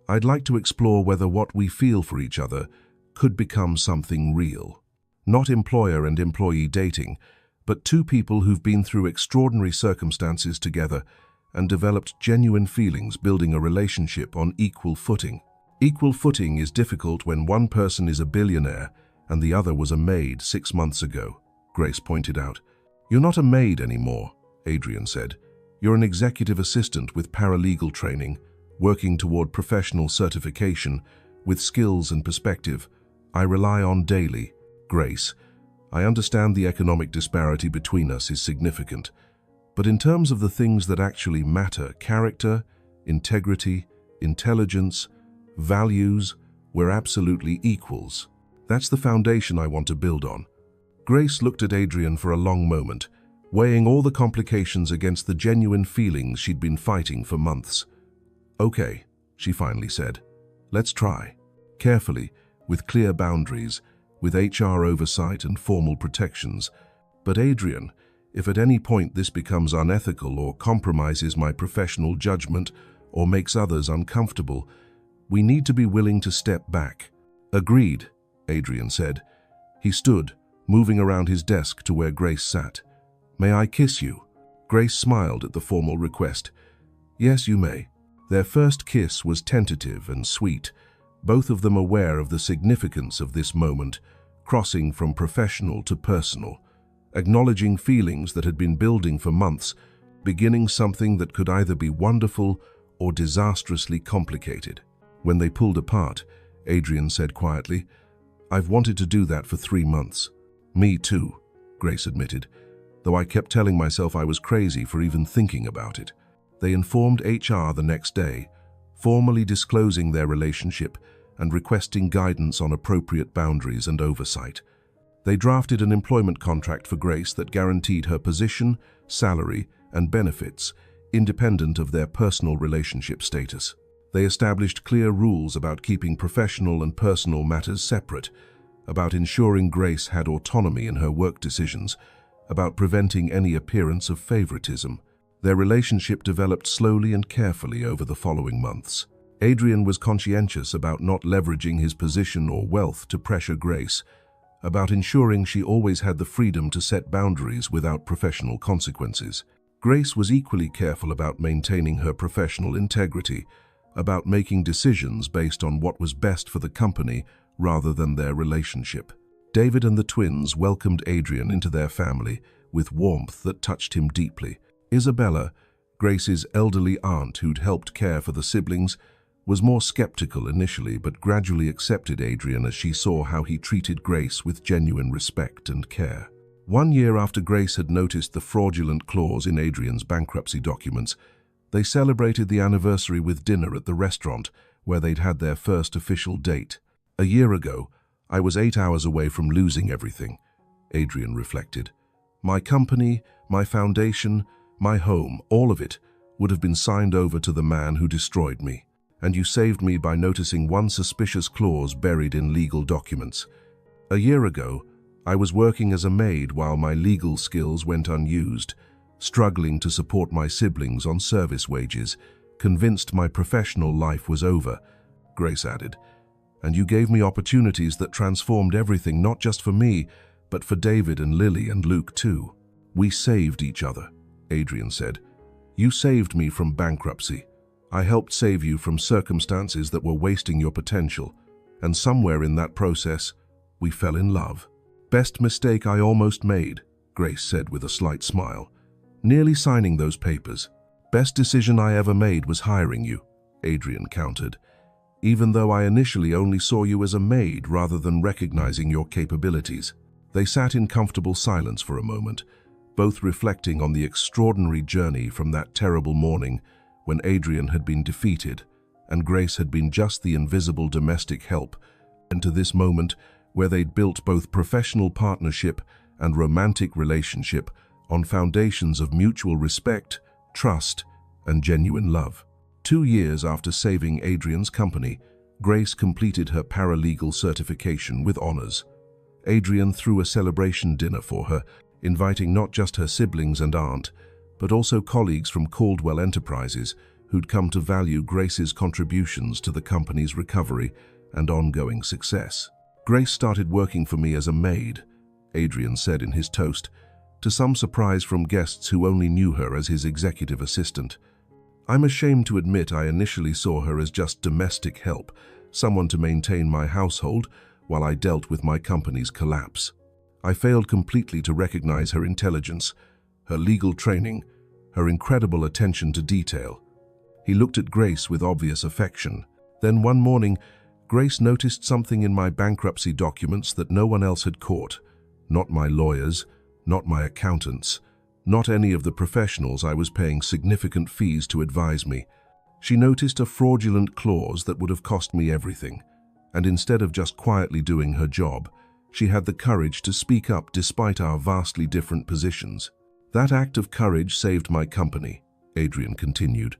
I'd like to explore whether what we feel for each other could become something real. Not employer and employee dating, but two people who've been through extraordinary circumstances together and developed genuine feelings, building a relationship on equal footing. Equal footing is difficult when one person is a billionaire and the other was a maid 6 months ago, Grace pointed out. You're not a maid anymore, Adrian said. You're an executive assistant with paralegal training, working toward professional certification, with skills and perspective I rely on daily. Grace, I understand the economic disparity between us is significant, but in terms of the things that actually matter, character, integrity, intelligence, values, we're absolutely equals. That's the foundation I want to build on. Grace looked at Adrian for a long moment, weighing all the complications against the genuine feelings she'd been fighting for months. Okay, she finally said. Let's try. Carefully, with clear boundaries, with HR oversight and formal protections. But Adrian, if at any point this becomes unethical or compromises my professional judgment or makes others uncomfortable, we need to be willing to step back. Agreed, Adrian said. He stood, moving around his desk to where Grace sat. May I kiss you? Grace smiled at the formal request. Yes, you may. Their first kiss was tentative and sweet, both of them aware of the significance of this moment, crossing from professional to personal, acknowledging feelings that had been building for months, beginning something that could either be wonderful or disastrously complicated. When they pulled apart, Adrian said quietly, I've wanted to do that for 3 months. Me too, Grace admitted, though I kept telling myself I was crazy for even thinking about it. They informed HR the next day, formally disclosing their relationship and requesting guidance on appropriate boundaries and oversight. They drafted an employment contract for Grace that guaranteed her position, salary, and benefits, independent of their personal relationship status. They established clear rules about keeping professional and personal matters separate, about ensuring Grace had autonomy in her work decisions, about preventing any appearance of favoritism. Their relationship developed slowly and carefully over the following months. Adrian was conscientious about not leveraging his position or wealth to pressure Grace, about ensuring she always had the freedom to set boundaries without professional consequences. Grace was equally careful about maintaining her professional integrity, about making decisions based on what was best for the company rather than their relationship. David and the twins welcomed Adrian into their family with warmth that touched him deeply. Isabella, Grace's elderly aunt who'd helped care for the siblings, was more skeptical initially but gradually accepted Adrian as she saw how he treated Grace with genuine respect and care. 1 year after Grace had noticed the fraudulent clause in Adrian's bankruptcy documents, they celebrated the anniversary with dinner at the restaurant where they'd had their first official date. "A year ago, I was 8 hours away from losing everything," Adrian reflected. "My company, my foundation, my home, all of it would have been signed over to the man who destroyed me. And you saved me by noticing one suspicious clause buried in legal documents. A year ago, I was working as a maid while my legal skills went unused, struggling to support my siblings on service wages, convinced my professional life was over," Grace added. "And you gave me opportunities that transformed everything, not just for me, but for David and Lily and Luke too." "We saved each other," Adrian said. "You saved me from bankruptcy. I helped save you from circumstances that were wasting your potential, and somewhere in that process, we fell in love." "Best mistake I almost made," Grace said with a slight smile. "Nearly signing those papers. Best decision I ever made was hiring you," Adrian countered, "even though I initially only saw you as a maid rather than recognizing your capabilities." They sat in comfortable silence for a moment, both reflecting on the extraordinary journey from that terrible morning when Adrian had been defeated and Grace had been just the invisible domestic help, and to this moment where they'd built both professional partnership and romantic relationship on foundations of mutual respect, trust, and genuine love. 2 years after saving Adrian's company, Grace completed her paralegal certification with honors. Adrian threw a celebration dinner for her, inviting not just her siblings and aunt, but also colleagues from Caldwell Enterprises who'd come to value Grace's contributions to the company's recovery and ongoing success. "Grace started working for me as a maid," Adrian said in his toast, to some surprise from guests who only knew her as his executive assistant. "I'm ashamed to admit I initially saw her as just domestic help, someone to maintain my household while I dealt with my company's collapse. I failed completely to recognize her intelligence, her legal training, her incredible attention to detail." He looked at Grace with obvious affection. "Then one morning, Grace noticed something in my bankruptcy documents that no one else had caught. Not my lawyers, not my accountants, not any of the professionals I was paying significant fees to advise me. She noticed a fraudulent clause that would have cost me everything, and instead of just quietly doing her job, she had the courage to speak up despite our vastly different positions. That act of courage saved my company," Adrian continued,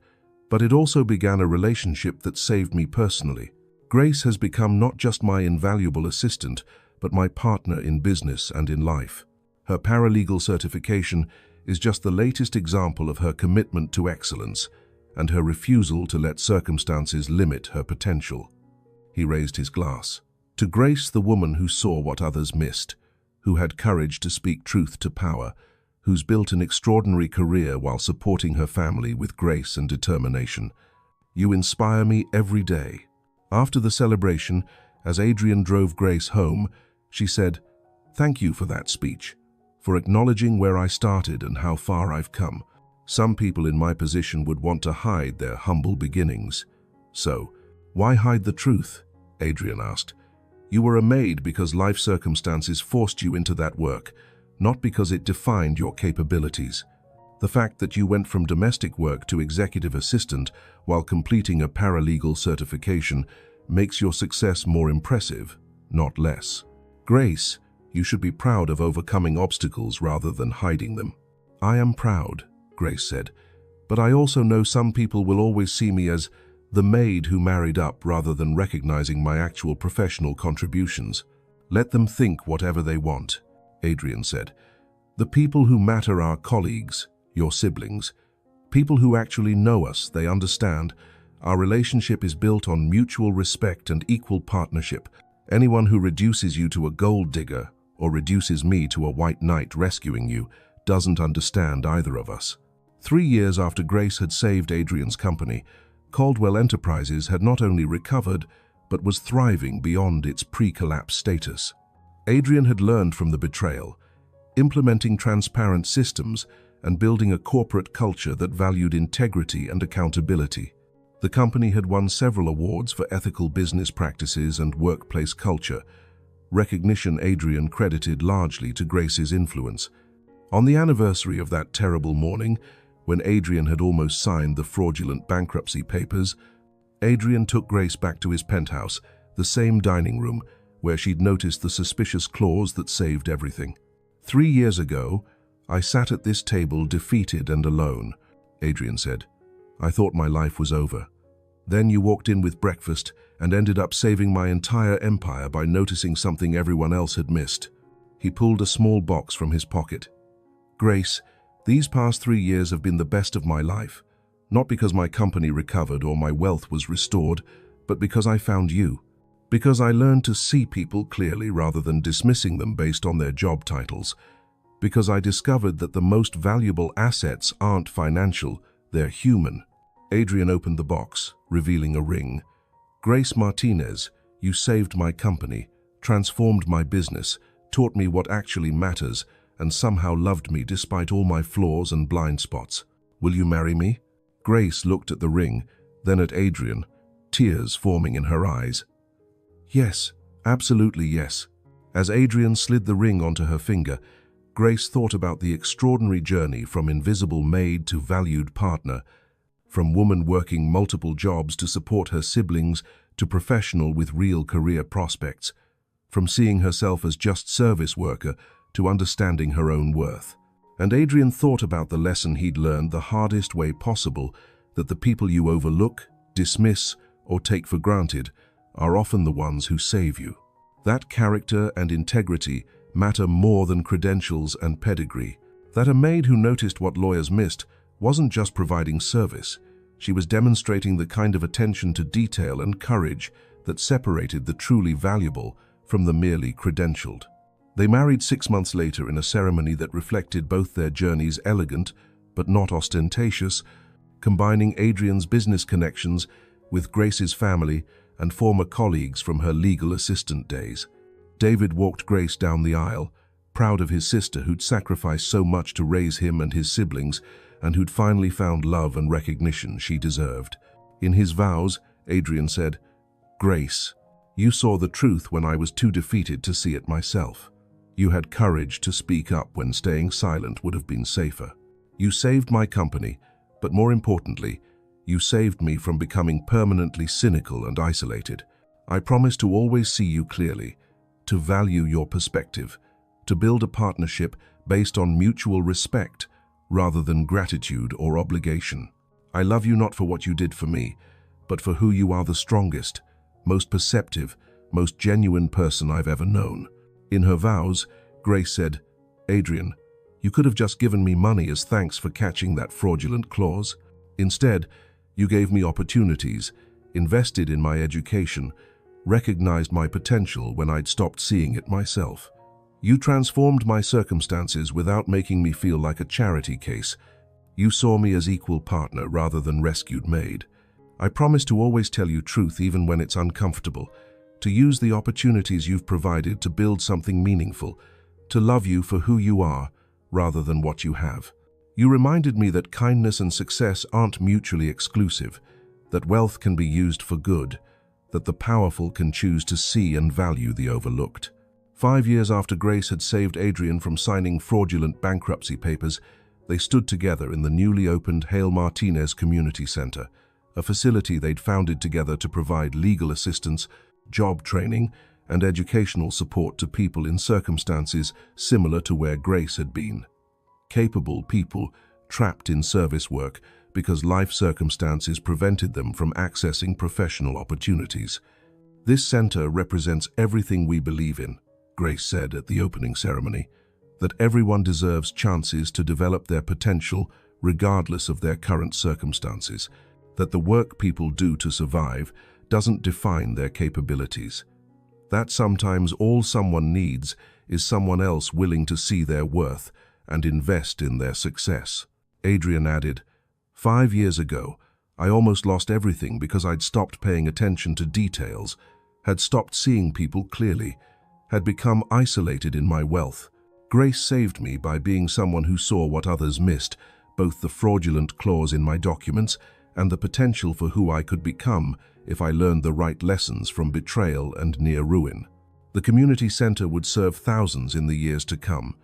"but it also began a relationship that saved me personally. Grace has become not just my invaluable assistant, but my partner in business and in life. Her paralegal certification is just the latest example of her commitment to excellence and her refusal to let circumstances limit her potential." He raised his glass. "To Grace, the woman who saw what others missed, who had courage to speak truth to power, who's built an extraordinary career while supporting her family with grace and determination. You inspire me every day." After the celebration, as Adrian drove Grace home, she said, "Thank you for that speech, for acknowledging where I started and how far I've come. Some people in my position would want to hide their humble beginnings. So, why hide the truth?" Adrian asked. "You were a maid because life circumstances forced you into that work, not because it defined your capabilities. The fact that you went from domestic work to executive assistant while completing a paralegal certification makes your success more impressive, not less. Grace, you should be proud of overcoming obstacles rather than hiding them." "I am proud," Grace said, "but I also know some people will always see me as the maid who married up rather than recognizing my actual professional contributions." "Let them think whatever they want," Adrian said. The people who matter are colleagues, your siblings, people who actually know us, they understand. Our relationship is built on mutual respect and equal partnership. Anyone who reduces you to a gold digger or reduces me to a white knight rescuing you doesn't understand either of us. 3 years after Grace had saved Adrian's company, Caldwell Enterprises had not only recovered, but was thriving beyond its pre-collapse status. Adrian had learned from the betrayal, implementing transparent systems and building a corporate culture that valued integrity and accountability. The company had won several awards for ethical business practices and workplace culture, recognition Adrian credited largely to Grace's influence. On the anniversary of that terrible morning, when Adrian had almost signed the fraudulent bankruptcy papers, Adrian took Grace back to his penthouse, the same dining room where she'd noticed the suspicious clause that saved everything. 3 years ago, I sat at this table defeated and alone, Adrian said. I thought my life was over. Then you walked in with breakfast and ended up saving my entire empire by noticing something everyone else had missed. He pulled a small box from his pocket. Grace, these past 3 years have been the best of my life, not because my company recovered or my wealth was restored, but because I found you. Because I learned to see people clearly rather than dismissing them based on their job titles. Because I discovered that the most valuable assets aren't financial, they're human. Adrian opened the box, revealing a ring. Grace Martinez, you saved my company, transformed my business, taught me what actually matters, and somehow loved me despite all my flaws and blind spots. Will you marry me? Grace looked at the ring, then at Adrian, tears forming in her eyes. Yes, absolutely yes. As Adrian slid the ring onto her finger, Grace thought about the extraordinary journey from invisible maid to valued partner, from woman working multiple jobs to support her siblings to professional with real career prospects, from seeing herself as just service worker to understanding her own worth. And Adrian thought about the lesson he'd learned the hardest way possible, that the people you overlook, dismiss, or take for granted are often the ones who save you. That character and integrity matter more than credentials and pedigree. That a maid who noticed what lawyers missed wasn't just providing service. She was demonstrating the kind of attention to detail and courage that separated the truly valuable from the merely credentialed. They married 6 months later in a ceremony that reflected both their journeys, elegant but not ostentatious, combining Adrian's business connections with Grace's family and former colleagues from her legal assistant days. David walked Grace down the aisle, proud of his sister who'd sacrificed so much to raise him and his siblings, and who'd finally found love and recognition she deserved. In his vows, Adrian said, Grace, you saw the truth when I was too defeated to see it myself. You had courage to speak up when staying silent would have been safer. You saved my company, but more importantly, you saved me from becoming permanently cynical and isolated. I promise to always see you clearly, to value your perspective, to build a partnership based on mutual respect rather than gratitude or obligation. I love you not for what you did for me, but for who you are, the strongest, most perceptive, most genuine person I've ever known. In her vows, Grace said, Adrian, you could have just given me money as thanks for catching that fraudulent clause. Instead, you gave me opportunities, invested in my education, recognized my potential when I'd stopped seeing it myself. You transformed my circumstances without making me feel like a charity case. You saw me as equal partner rather than rescued maid. I promise to always tell you truth even when it's uncomfortable, to use the opportunities you've provided to build something meaningful, to love you for who you are rather than what you have. You reminded me that kindness and success aren't mutually exclusive, that wealth can be used for good, that the powerful can choose to see and value the overlooked. 5 years after Grace had saved Adrian from signing fraudulent bankruptcy papers, they stood together in the newly opened Hale Martinez Community Center, a facility they'd founded together to provide legal assistance, job training, and educational support to people in circumstances similar to where Grace had been. Capable people trapped in service work because life circumstances prevented them from accessing professional opportunities. This center represents everything we believe in, Grace said at the opening ceremony. that everyone deserves chances to develop their potential regardless of their current circumstances, that the work people do to survive doesn't define their capabilities, that sometimes all someone needs is someone else willing to see their worth and invest in their success. Adrian added, 5 years ago, I almost lost everything because I'd stopped paying attention to details, had stopped seeing people clearly, had become isolated in my wealth. Grace saved me by being someone who saw what others missed, both the fraudulent clause in my documents and the potential for who I could become if I learned the right lessons from betrayal and near ruin. The community center would serve thousands in the years to come,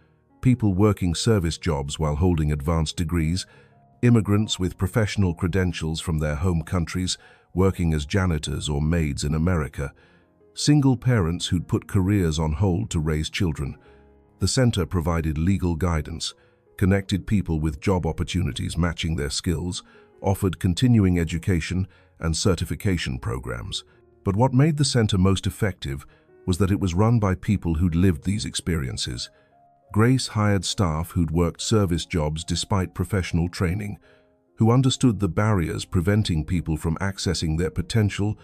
people working service jobs while holding advanced degrees, immigrants with professional credentials from their home countries working as janitors or maids in America, single parents who'd put careers on hold to raise children. The center provided legal guidance, connected people with job opportunities matching their skills, offered continuing education and certification programs. But what made the center most effective was that it was run by people who'd lived these experiences. Grace hired staff who'd worked service jobs despite professional training, who understood the barriers preventing people from accessing their potential,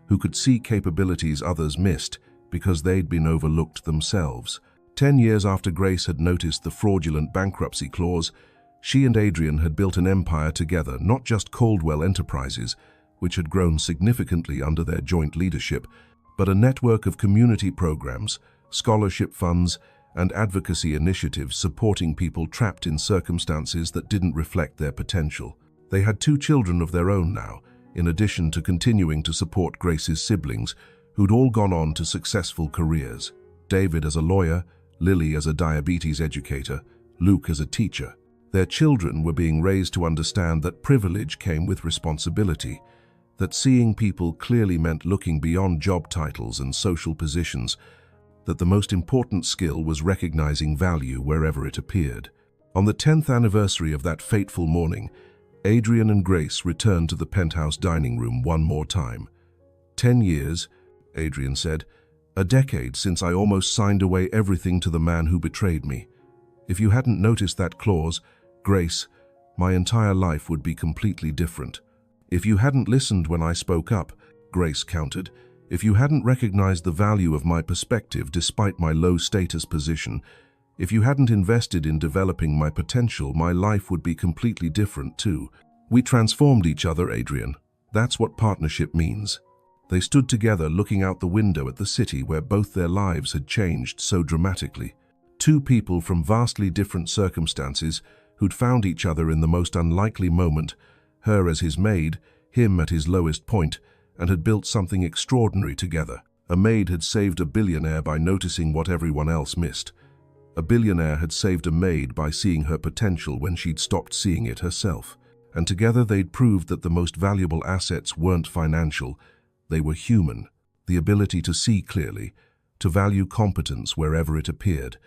who could see capabilities others missed because they'd been overlooked themselves. 10 years after Grace had noticed the fraudulent bankruptcy clause, she and Adrian had built an empire together, not just Caldwell Enterprises, which had grown significantly under their joint leadership, but a network of community programs, scholarship funds, and advocacy initiatives supporting people trapped in circumstances that didn't reflect their potential. They had 2 children of their own now, in addition to continuing to support Grace's siblings, who'd all gone on to successful careers. David as a lawyer, Lily as a diabetes educator, Luke as a teacher. Their children were being raised to understand that privilege came with responsibility, that seeing people clearly meant looking beyond job titles and social positions, that the most important skill was recognizing value wherever it appeared. On the 10th anniversary of that fateful morning, Adrian and Grace returned to the penthouse dining room one more time. 10 years, Adrian said, a decade since I almost signed away everything to the man who betrayed me. If you hadn't noticed that clause, Grace, my entire life would be completely different. If you hadn't listened when I spoke up, Grace countered, if you hadn't recognized the value of my perspective despite my low-status position, if you hadn't invested in developing my potential, my life would be completely different too. We transformed each other, Adrian. That's what partnership means. They stood together looking out the window at the city where both their lives had changed so dramatically. 2 people from vastly different circumstances who'd found each other in the most unlikely moment, her as his maid, him at his lowest point, and had built something extraordinary together. A maid had saved a billionaire by noticing what everyone else missed. A billionaire had saved a maid by seeing her potential when she'd stopped seeing it herself. And together they'd proved that the most valuable assets weren't financial, they were human, the ability to see clearly, to value competence wherever it appeared,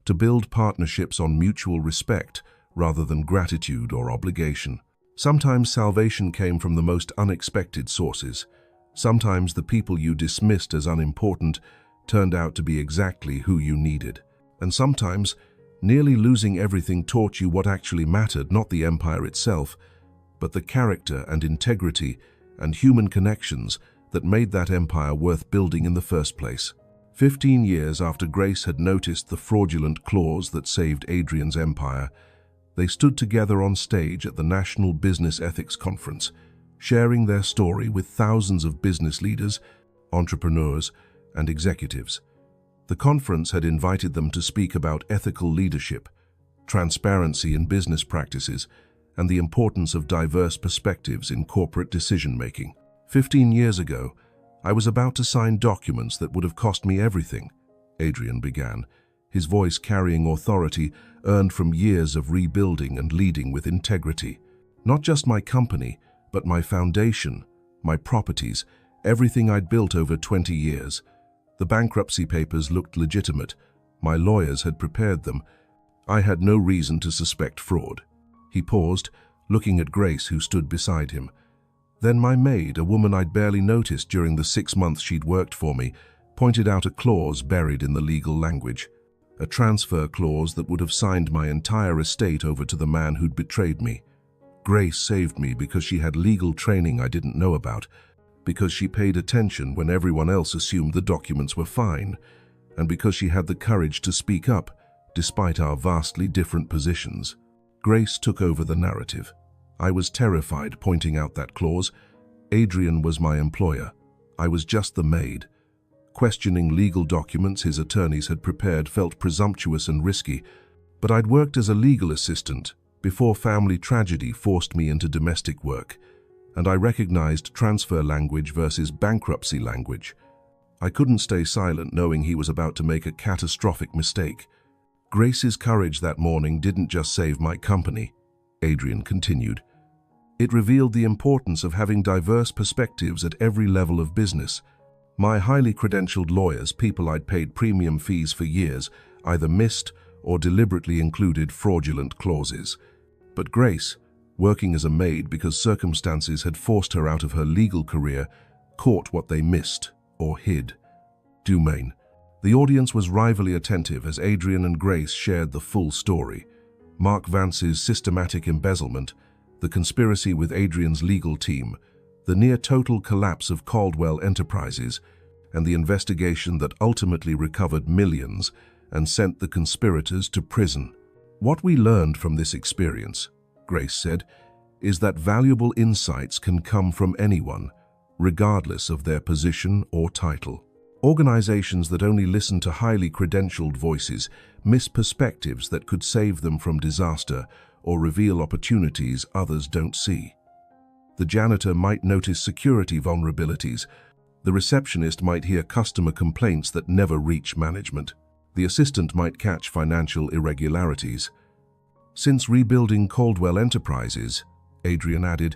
to build partnerships on mutual respect rather than gratitude or obligation. Sometimes salvation came from the most unexpected sources. Sometimes the people you dismissed as unimportant turned out to be exactly who you needed. And sometimes, nearly losing everything taught you what actually mattered, not the empire itself, but the character and integrity and human connections that made that empire worth building in the first place. 15 years after Grace had noticed the fraudulent clause that saved Adrian's empire, they stood together on stage at the National Business Ethics Conference, sharing their story with thousands of business leaders, entrepreneurs, and executives. The conference had invited them to speak about ethical leadership, transparency in business practices, and the importance of diverse perspectives in corporate decision-making. 15 years ago, I was about to sign documents that would have cost me everything, Adrian began, his voice carrying authority earned from years of rebuilding and leading with integrity. Not just my company, but my foundation, my properties, everything I'd built over 20 years. The bankruptcy papers looked legitimate. My lawyers had prepared them. I had no reason to suspect fraud. He paused, looking at Grace, who stood beside him. Then my maid, a woman I'd barely noticed during the 6 months she'd worked for me, pointed out a clause buried in the legal language. a transfer clause that would have signed my entire estate over to the man who'd betrayed me. Grace saved me because she had legal training I didn't know about, because she paid attention when everyone else assumed the documents were fine, and because she had the courage to speak up, despite our vastly different positions. Grace took over the narrative. I was terrified pointing out that clause. Adrian was my employer. I was just the maid. Questioning legal documents his attorneys had prepared felt presumptuous and risky, but I'd worked as a legal assistant before family tragedy forced me into domestic work, and I recognized transfer language versus bankruptcy language. I couldn't stay silent knowing he was about to make a catastrophic mistake. Grace's courage that morning didn't just save my company, Adrian continued. It revealed the importance of having diverse perspectives at every level of business. My highly credentialed lawyers, people I'd paid premium fees for years, either missed or deliberately included fraudulent clauses. But Grace, working as a maid because circumstances had forced her out of her legal career, caught what they missed or hid. Dumaine. The audience was rivalry attentive as Adrian and Grace shared the full story. Mark Vance's systematic embezzlement, the conspiracy with Adrian's legal team, the near-total collapse of Caldwell Enterprises, and the investigation that ultimately recovered millions and sent the conspirators to prison. What we learned from this experience, Grace said, is that valuable insights can come from anyone, regardless of their position or title. Organizations that only listen to highly credentialed voices miss perspectives that could save them from disaster or reveal opportunities others don't see. The janitor might notice security vulnerabilities. The receptionist might hear customer complaints that never reach management. The assistant might catch financial irregularities. Since rebuilding Caldwell Enterprises, Adrian added,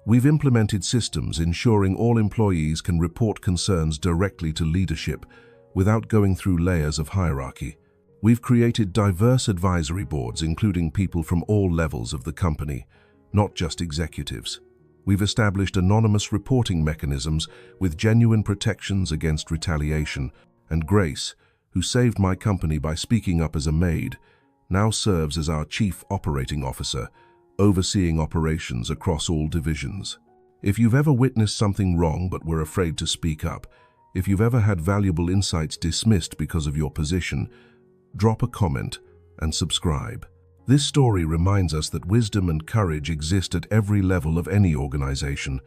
we've implemented systems ensuring all employees can report concerns directly to leadership without going through layers of hierarchy. We've created diverse advisory boards including people from all levels of the company, not just executives. We've established anonymous reporting mechanisms with genuine protections against retaliation, and Grace, who saved my company by speaking up as a maid, now serves as our Chief Operating Officer, overseeing operations across all divisions. If you've ever witnessed something wrong but were afraid to speak up, if you've ever had valuable insights dismissed because of your position, drop a comment and subscribe. This story reminds us that wisdom and courage exist at every level of any organization,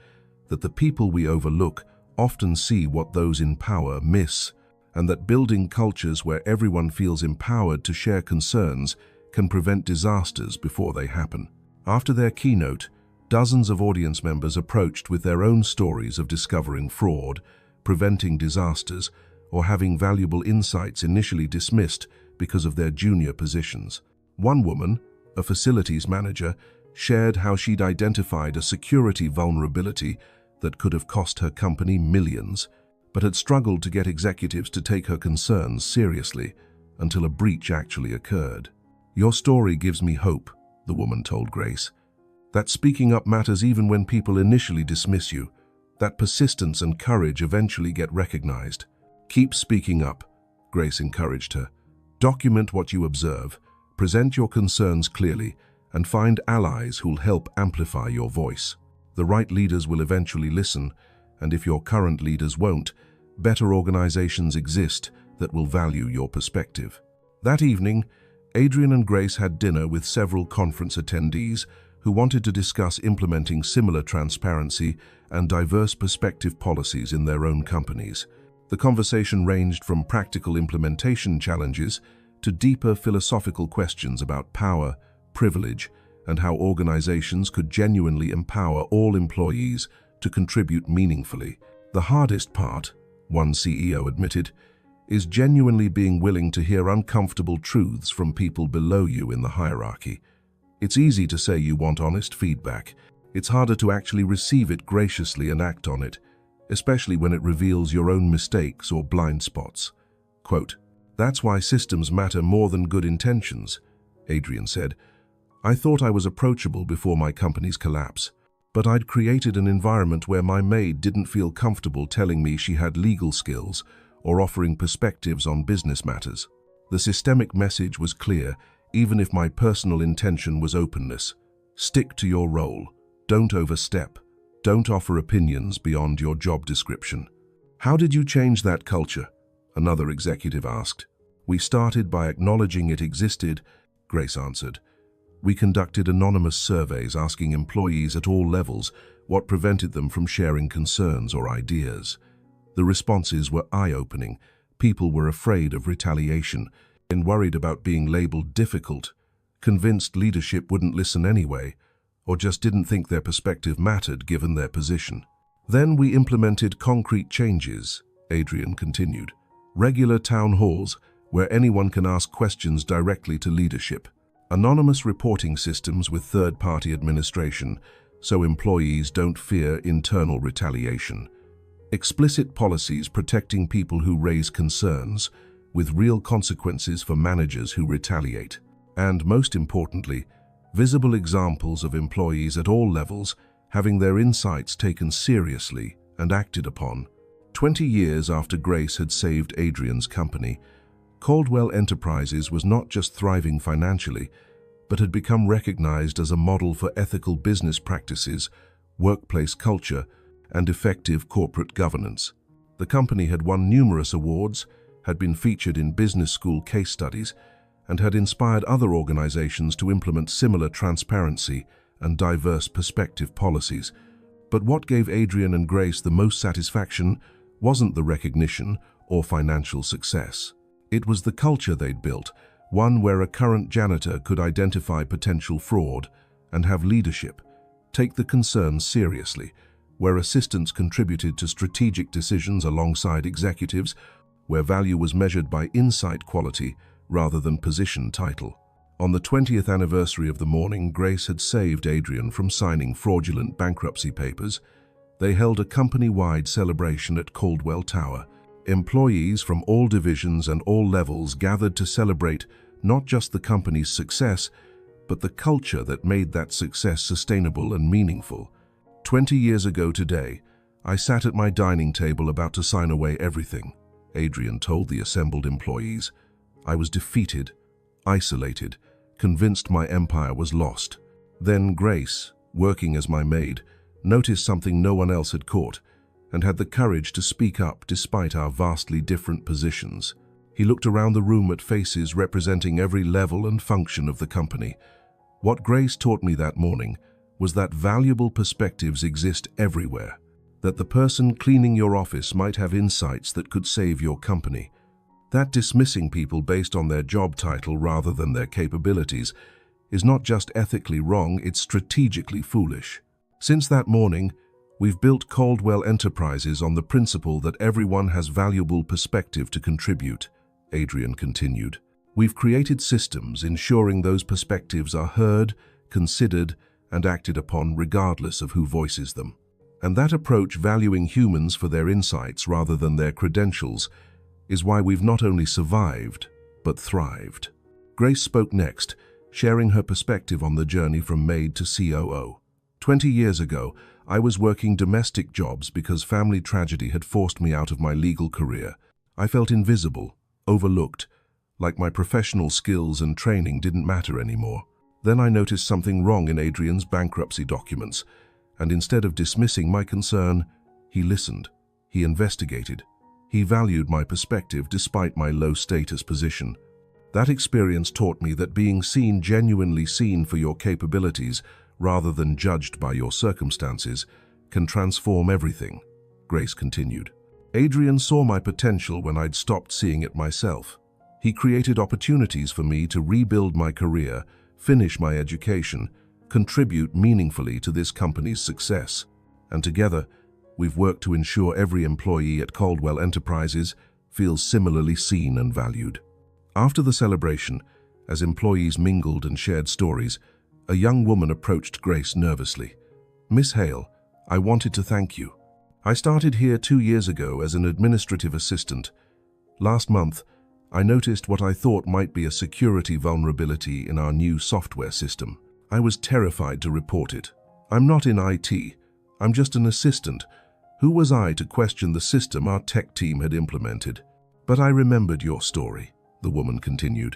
that the people we overlook often see what those in power miss, and that building cultures where everyone feels empowered to share concerns can prevent disasters before they happen. After their keynote, dozens of audience members approached with their own stories of discovering fraud, preventing disasters, or having valuable insights initially dismissed because of their junior positions. One woman, a facilities manager, shared how she'd identified a security vulnerability that could have cost her company millions, but had struggled to get executives to take her concerns seriously until a breach actually occurred. Your story gives me hope, the woman told Grace. That speaking up matters even when people initially dismiss you. That persistence and courage eventually get recognized. Keep speaking up, Grace encouraged her. Document what you observe, present your concerns clearly, and find allies who'll help amplify your voice. The right leaders will eventually listen, and if your current leaders won't, better organizations exist that will value your perspective. That evening, Adrian and Grace had dinner with several conference attendees who wanted to discuss implementing similar transparency and diverse perspective policies in their own companies. The conversation ranged from practical implementation challenges to deeper philosophical questions about power, privilege, and how organizations could genuinely empower all employees to contribute meaningfully. The hardest part, one CEO admitted, is genuinely being willing to hear uncomfortable truths from people below you in the hierarchy. It's easy to say you want honest feedback. It's harder to actually receive it graciously and act on it, especially when it reveals your own mistakes or blind spots. Quote, "That's why systems matter more than good intentions," Adrian said. "I thought I was approachable before my company's collapse, but I'd created an environment where my maid didn't feel comfortable telling me she had legal skills or offering perspectives on business matters. The systemic message was clear, even if my personal intention was openness. Stick to your role. Don't overstep. Don't offer opinions beyond your job description. How did you change that culture? Another executive asked. We started by acknowledging it existed, Grace answered. We conducted anonymous surveys asking employees at all levels what prevented them from sharing concerns or ideas. The responses were eye-opening. People were afraid of retaliation and worried about being labeled difficult, convinced leadership wouldn't listen anyway, or just didn't think their perspective mattered given their position. Then we implemented concrete changes, Adrian continued. Regular town halls where anyone can ask questions directly to leadership. Anonymous reporting systems with third-party administration so employees don't fear internal retaliation. Explicit policies protecting people who raise concerns, with real consequences for managers who retaliate. And most importantly, visible examples of employees at all levels having their insights taken seriously and acted upon. 20 years after Grace had saved Adrian's company, Caldwell Enterprises was not just thriving financially, but had become recognized as a model for ethical business practices, workplace culture, and effective corporate governance. The company had won numerous awards, had been featured in business school case studies, and had inspired other organizations to implement similar transparency and diverse perspective policies. But what gave Adrian and Grace the most satisfaction wasn't the recognition or financial success. It was the culture they'd built, one where a current janitor could identify potential fraud and have leadership, take the concerns seriously, where assistants contributed to strategic decisions alongside executives, where value was measured by insight quality rather than position title. On the 20th anniversary of the morning Grace had saved Adrian from signing fraudulent bankruptcy papers, they held a company-wide celebration at Caldwell Tower. Employees from all divisions and all levels gathered to celebrate not just the company's success, but the culture that made that success sustainable and meaningful. 20 years ago today, I sat at my dining table about to sign away everything, Adrian told the assembled employees. I was defeated, isolated, convinced my empire was lost. Then Grace, working as my maid, noticed something no one else had caught, and had the courage to speak up despite our vastly different positions. He looked around the room at faces representing every level and function of the company. What Grace taught me that morning was that valuable perspectives exist everywhere, that the person cleaning your office might have insights that could save your company, that dismissing people based on their job title rather than their capabilities is not just ethically wrong, it's strategically foolish. Since that morning, we've built Caldwell Enterprises on the principle that everyone has valuable perspective to contribute, Adrian continued. We've created systems ensuring those perspectives are heard, considered, and acted upon regardless of who voices them. And that approach, valuing humans for their insights rather than their credentials, is why we've not only survived, but thrived. Grace spoke next, sharing her perspective on the journey from Maid to COO. 20 years ago, I was working domestic jobs because family tragedy had forced me out of my legal career. I felt invisible, overlooked, like my professional skills and training didn't matter anymore. Then I noticed something wrong in Adrian's bankruptcy documents, and instead of dismissing my concern, he listened, he investigated. He valued my perspective despite my low-status position. That experience taught me that being seen, genuinely seen for your capabilities, rather than judged by your circumstances, can transform everything, Grace continued. Adrian saw my potential when I'd stopped seeing it myself. He created opportunities for me to rebuild my career, finish my education, contribute meaningfully to this company's success. And together, we've worked to ensure every employee at Caldwell Enterprises feels similarly seen and valued. After the celebration, as employees mingled and shared stories, a young woman approached Grace nervously. "Miss Hale, I wanted to thank you. I started here 2 years ago as an administrative assistant. Last month, I noticed what I thought might be a security vulnerability in our new software system. I was terrified to report it. I'm not in IT. I'm just an assistant. Who was I to question the system our tech team had implemented? But I remembered your story. the woman continued.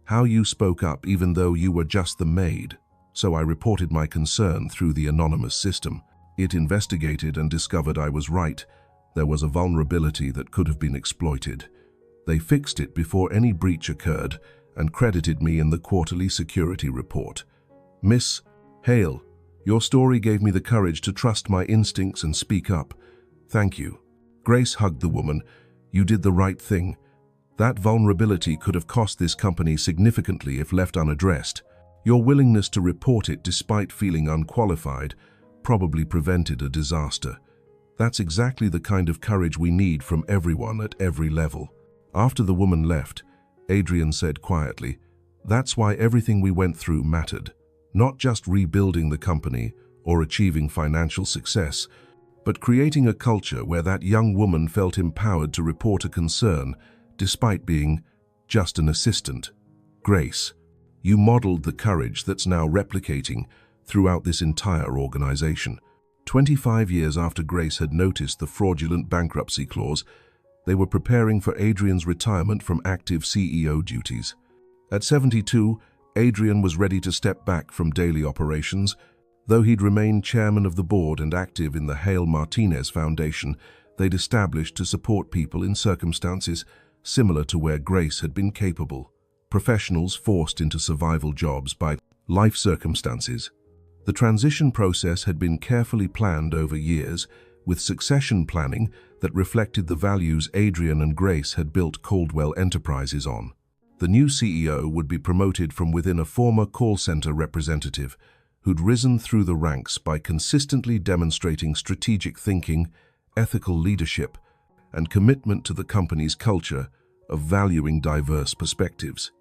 How you spoke up even though you were just the maid. So I reported my concern through the anonymous system. It investigated and discovered I was right. There was a vulnerability that could have been exploited. They fixed it before any breach occurred and credited me in the quarterly security report. Miss Hale, your story gave me the courage to trust my instincts and speak up. Thank you. Grace hugged the woman. You did the right thing. That vulnerability could have cost this company significantly if left unaddressed. Your willingness to report it despite feeling unqualified probably prevented a disaster. That's exactly the kind of courage we need from everyone at every level. After the woman left, Adrian said quietly, that's why everything we went through mattered. Not just rebuilding the company or achieving financial success, but creating a culture where that young woman felt empowered to report a concern despite being just an assistant. Grace, you modeled the courage that's now replicating throughout this entire organization. 25 years after Grace had noticed the fraudulent bankruptcy clause, they were preparing for Adrian's retirement from active CEO duties. At 72, Adrian was ready to step back from daily operations. Though he'd remained chairman of the board and active in the Hale Martinez Foundation they'd established to support people in circumstances similar to where Grace had been capable, professionals forced into survival jobs by life circumstances. The transition process had been carefully planned over years, with succession planning that reflected the values Adrian and Grace had built Caldwell Enterprises on. The new CEO would be promoted from within a former call center representative who'd risen through the ranks by consistently demonstrating strategic thinking, ethical leadership, and commitment to the company's culture of valuing diverse perspectives.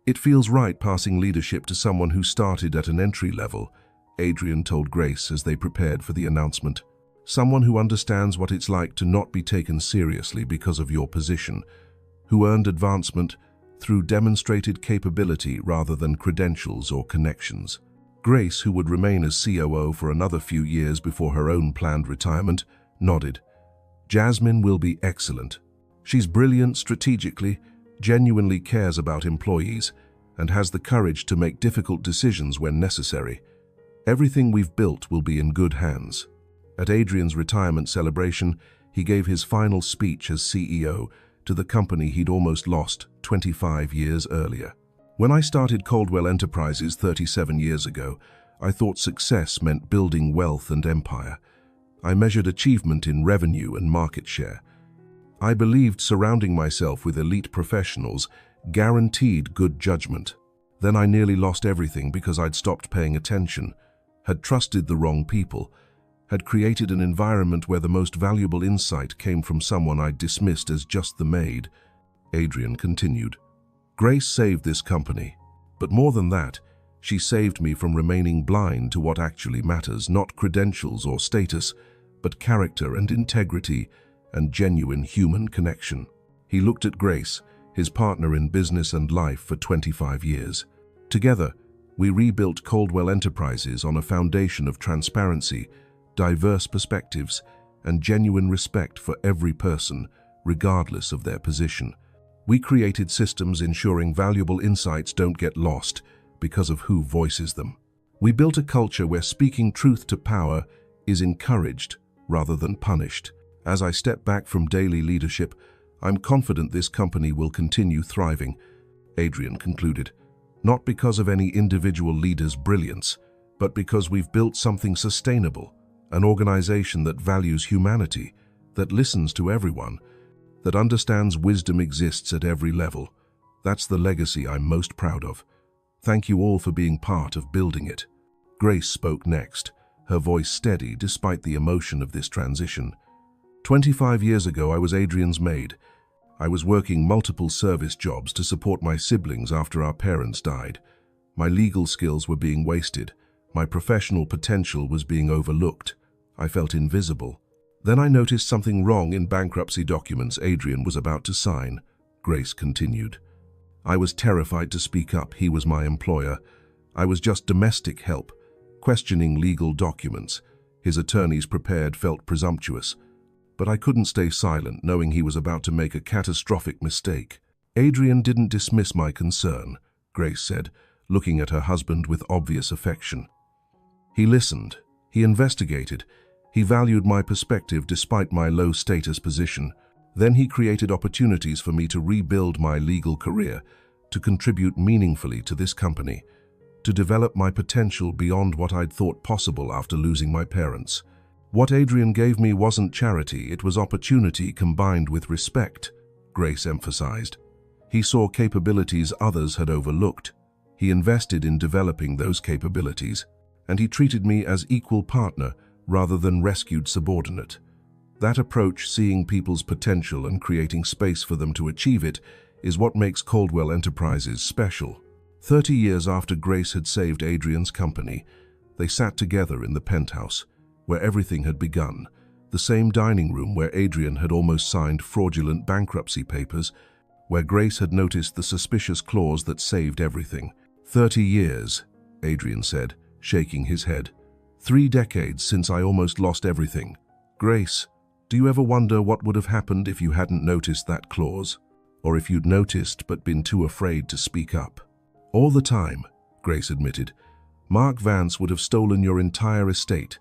It feels right passing leadership to someone who started at an entry level, Adrian told Grace as they prepared for the announcement. Someone who understands what it's like to not be taken seriously because of your position, who earned advancement through demonstrated capability rather than credentials or connections. Grace, who would remain as COO for another few years before her own planned retirement, nodded. Jasmine will be excellent. She's brilliant strategically, genuinely cares about employees, and has the courage to make difficult decisions when necessary. Everything we've built will be in good hands. At Adrian's retirement celebration, he gave his final speech as CEO to the company he'd almost lost 25 years earlier. When I started Caldwell Enterprises 37 years ago, I thought success meant building wealth and empire. I measured achievement in revenue and market share. I believed surrounding myself with elite professionals guaranteed good judgment. Then I nearly lost everything because I'd stopped paying attention, had trusted the wrong people, had created an environment where the most valuable insight came from someone I'd dismissed as just the maid. Adrian continued. Grace saved this company, but more than that, she saved me from remaining blind to what actually matters, not credentials or status, but character and integrity and genuine human connection. He looked at Grace, his partner in business and life for 25 years. Together, we rebuilt Caldwell Enterprises on a foundation of transparency, diverse perspectives, and genuine respect for every person, regardless of their position. We created systems ensuring valuable insights don't get lost because of who voices them. We built a culture where speaking truth to power is encouraged rather than punished. As I step back from daily leadership, I'm confident this company will continue thriving, Adrian concluded, not because of any individual leader's brilliance, but because we've built something sustainable, an organization that values humanity, that listens to everyone, that understands wisdom exists at every level. That's the legacy I'm most proud of. Thank you all for being part of building it. Grace spoke next, her voice steady despite the emotion of this transition. 25 years ago, I was Adrian's maid. I was working multiple service jobs to support my siblings after our parents died. My legal skills were being wasted. My professional potential was being overlooked. I felt invisible. Then I noticed something wrong in bankruptcy documents Adrian was about to sign. Grace continued. I was terrified to speak up. He was my employer. I was just domestic help, questioning legal documents. His attorneys prepared felt presumptuous. But I couldn't stay silent, knowing he was about to make a catastrophic mistake. Adrian didn't dismiss my concern, Grace said, looking at her husband with obvious affection. He listened, he investigated, he valued my perspective despite my low-status position. Then he created opportunities for me to rebuild my legal career, to contribute meaningfully to this company, to develop my potential beyond what I'd thought possible after losing my parents. What Adrian gave me wasn't charity, it was opportunity combined with respect, Grace emphasized. He saw capabilities others had overlooked. He invested in developing those capabilities, and he treated me as equal partner rather than rescued subordinate. That approach, seeing people's potential and creating space for them to achieve it, is what makes Caldwell Enterprises special. 30 years after Grace had saved Adrian's company, they sat together in the penthouse, where everything had begun, the same dining room where Adrian had almost signed fraudulent bankruptcy papers, where Grace had noticed the suspicious clause that saved everything. 30 years, Adrian said, shaking his head. 3 decades since I almost lost everything. Grace, do you ever wonder what would have happened if you hadn't noticed that clause? Or if you'd noticed but been too afraid to speak up? All the time, Grace admitted. Mark Vance would have stolen your entire estate.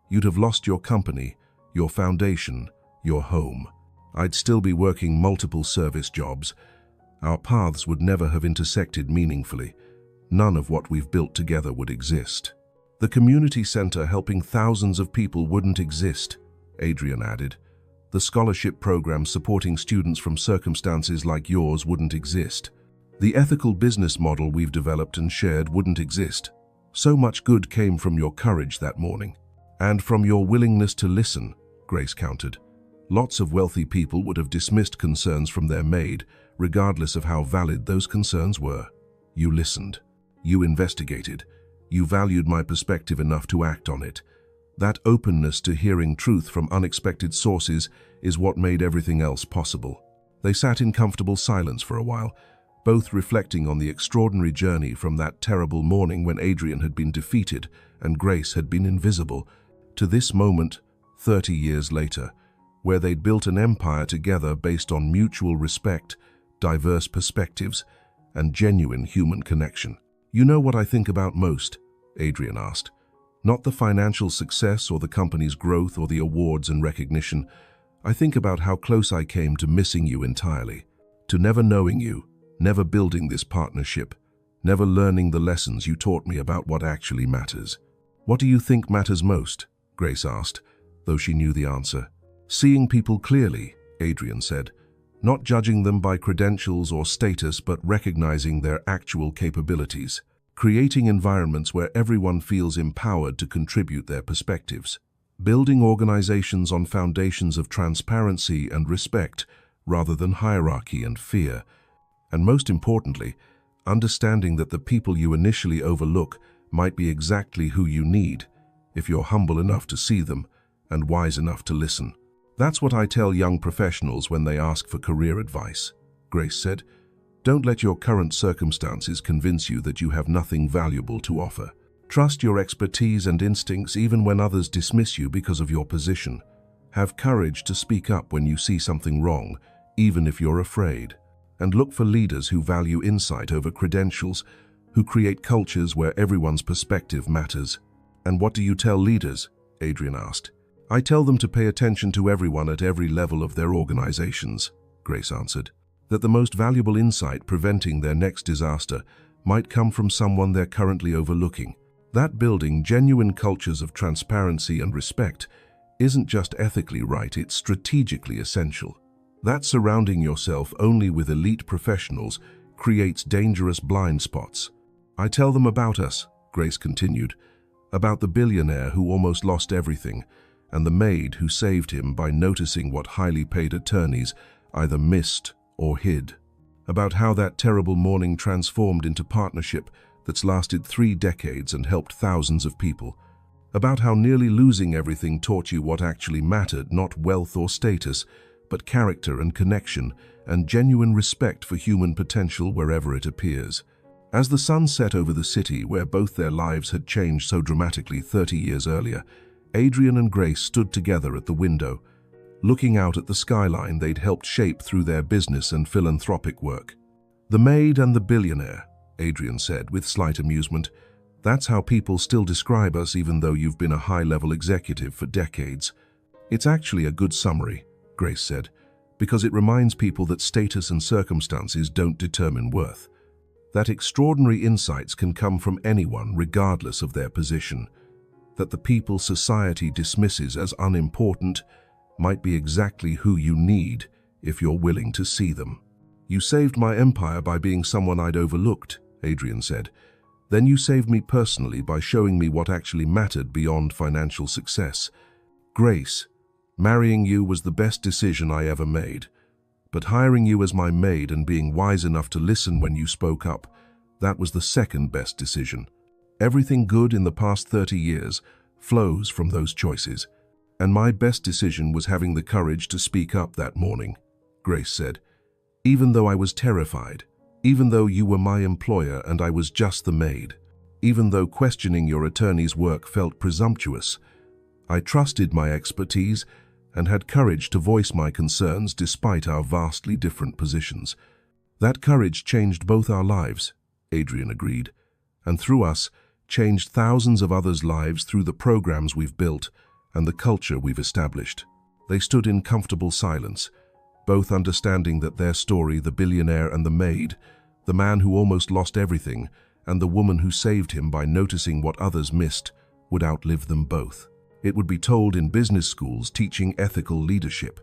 You'd have lost your company, your foundation, your home. I'd still be working multiple service jobs. Our paths would never have intersected meaningfully. None of what we've built together would exist. The community center helping thousands of people wouldn't exist, Adrian added. The scholarship program supporting students from circumstances like yours wouldn't exist. The ethical business model we've developed and shared wouldn't exist. So much good came from your courage that morning. And from your willingness to listen, Grace countered. Lots of wealthy people would have dismissed concerns from their maid, regardless of how valid those concerns were. You listened. You investigated. You valued my perspective enough to act on it. That openness to hearing truth from unexpected sources is what made everything else possible. They sat in comfortable silence for a while, both reflecting on the extraordinary journey from that terrible morning when Adrian had been defeated and Grace had been invisible, to this moment, 30 years later, where they'd built an empire together based on mutual respect, diverse perspectives, and genuine human connection. You know what I think about most? Adrian asked. Not the financial success or the company's growth or the awards and recognition. I think about how close I came to missing you entirely, to never knowing you, never building this partnership, never learning the lessons you taught me about what actually matters. What do you think matters most? Grace asked, though she knew the answer. Seeing people clearly, Adrian said, not judging them by credentials or status but recognizing their actual capabilities. Creating environments where everyone feels empowered to contribute their perspectives. Building organizations on foundations of transparency and respect rather than hierarchy and fear. And most importantly, understanding that the people you initially overlook might be exactly who you need if you're humble enough to see them and wise enough to listen. That's what I tell young professionals when they ask for career advice, Grace said. Don't let your current circumstances convince you that you have nothing valuable to offer. Trust your expertise and instincts even when others dismiss you because of your position. Have courage to speak up when you see something wrong, even if you're afraid. And look for leaders who value insight over credentials, who create cultures where everyone's perspective matters. And what do you tell leaders? Adrian asked. I tell them to pay attention to everyone at every level of their organizations, Grace answered. That the most valuable insight preventing their next disaster might come from someone they're currently overlooking. That building genuine cultures of transparency and respect isn't just ethically right, it's strategically essential. That surrounding yourself only with elite professionals creates dangerous blind spots. I tell them about us, Grace continued, about the billionaire who almost lost everything, and the maid who saved him by noticing what highly paid attorneys either missed or hid. About how that terrible morning transformed into partnership that's lasted 3 decades and helped thousands of people. About how nearly losing everything taught you what actually mattered, not wealth or status, but character and connection and genuine respect for human potential wherever it appears. As the sun set over the city where both their lives had changed so dramatically 30 years earlier, Adrian and Grace stood together at the window, looking out at the skyline they'd helped shape through their business and philanthropic work. The Maid and the Billionaire, Adrian said with slight amusement. That's how people still describe us even though you've been a high-level executive for decades. It's actually a good summary, Grace said, because it reminds people that status and circumstances don't determine worth. That extraordinary insights can come from anyone regardless of their position. That the people society dismisses as unimportant might be exactly who you need if you're willing to see them. You saved my empire by being someone I'd overlooked, Adrian said. Then you saved me personally by showing me what actually mattered beyond financial success. Grace, marrying you was the best decision I ever made. But hiring you as my maid and being wise enough to listen when you spoke up, that was the second best decision. Everything good in the past 30 years flows from those choices. And my best decision was having the courage to speak up that morning, Grace said. Even though I was terrified, even though you were my employer and I was just the maid, even though questioning your attorney's work felt presumptuous, I trusted my expertise and had courage to voice my concerns despite our vastly different positions. That courage changed both our lives, Adrian agreed, and through us, changed thousands of others' lives through the programs we've built and the culture we've established. They stood in comfortable silence, both understanding that their story, the billionaire and the maid, the man who almost lost everything, and the woman who saved him by noticing what others missed, would outlive them both. It would be told in business schools teaching ethical leadership,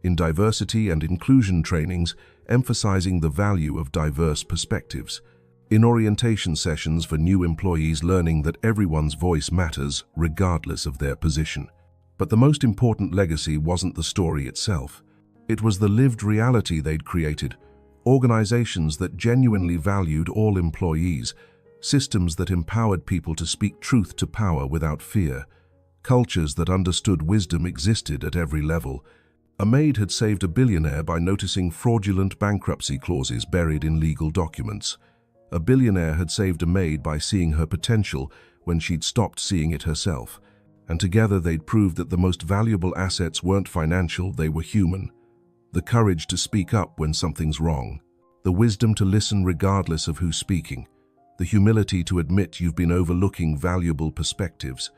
in diversity and inclusion trainings emphasizing the value of diverse perspectives, in orientation sessions for new employees learning that everyone's voice matters regardless of their position. But the most important legacy wasn't the story itself. It was the lived reality they'd created, organizations that genuinely valued all employees, systems that empowered people to speak truth to power without fear, cultures that understood wisdom existed at every level. A maid had saved a billionaire by noticing fraudulent bankruptcy clauses buried in legal documents. A billionaire had saved a maid by seeing her potential when she'd stopped seeing it herself. And together they'd proved that the most valuable assets weren't financial, they were human. The courage to speak up when something's wrong. The wisdom to listen regardless of who's speaking. The humility to admit you've been overlooking valuable perspectives.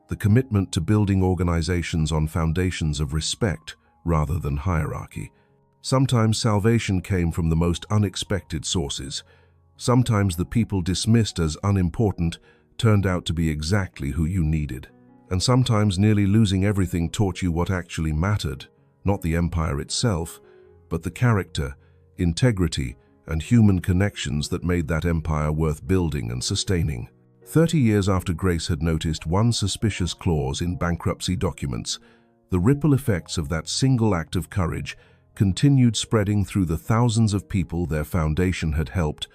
The commitment to building organizations on foundations of respect rather than hierarchy. Sometimes salvation came from the most unexpected sources. Sometimes the people dismissed as unimportant turned out to be exactly who you needed. And sometimes nearly losing everything taught you what actually mattered, not the empire itself, but the character, integrity, and human connections that made that empire worth building and sustaining. 30 years after Grace had noticed one suspicious clause in bankruptcy documents, the ripple effects of that single act of courage continued spreading through the thousands of people their foundation had helped,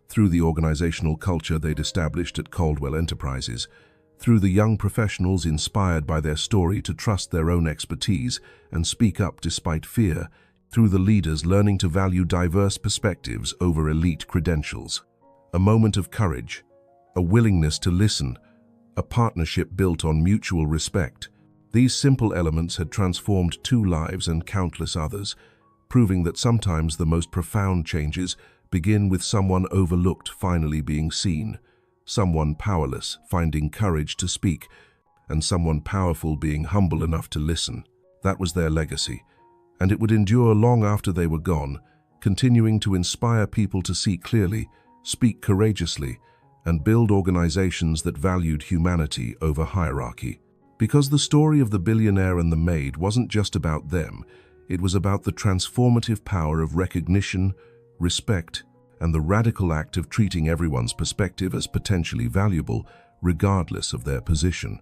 through the organizational culture they'd established at Caldwell Enterprises, through the young professionals inspired by their story to trust their own expertise and speak up despite fear, through the leaders learning to value diverse perspectives over elite credentials. A moment of courage, a willingness to listen, a partnership built on mutual respect. These simple elements had transformed 2 lives and countless others, proving that sometimes the most profound changes begin with someone overlooked finally being seen, someone powerless finding courage to speak, and someone powerful being humble enough to listen. That was their legacy, and it would endure long after they were gone, continuing to inspire people to see clearly, speak courageously, and build organizations that valued humanity over hierarchy. Because the story of the billionaire and the maid wasn't just about them, it was about the transformative power of recognition, respect, and the radical act of treating everyone's perspective as potentially valuable, regardless of their position.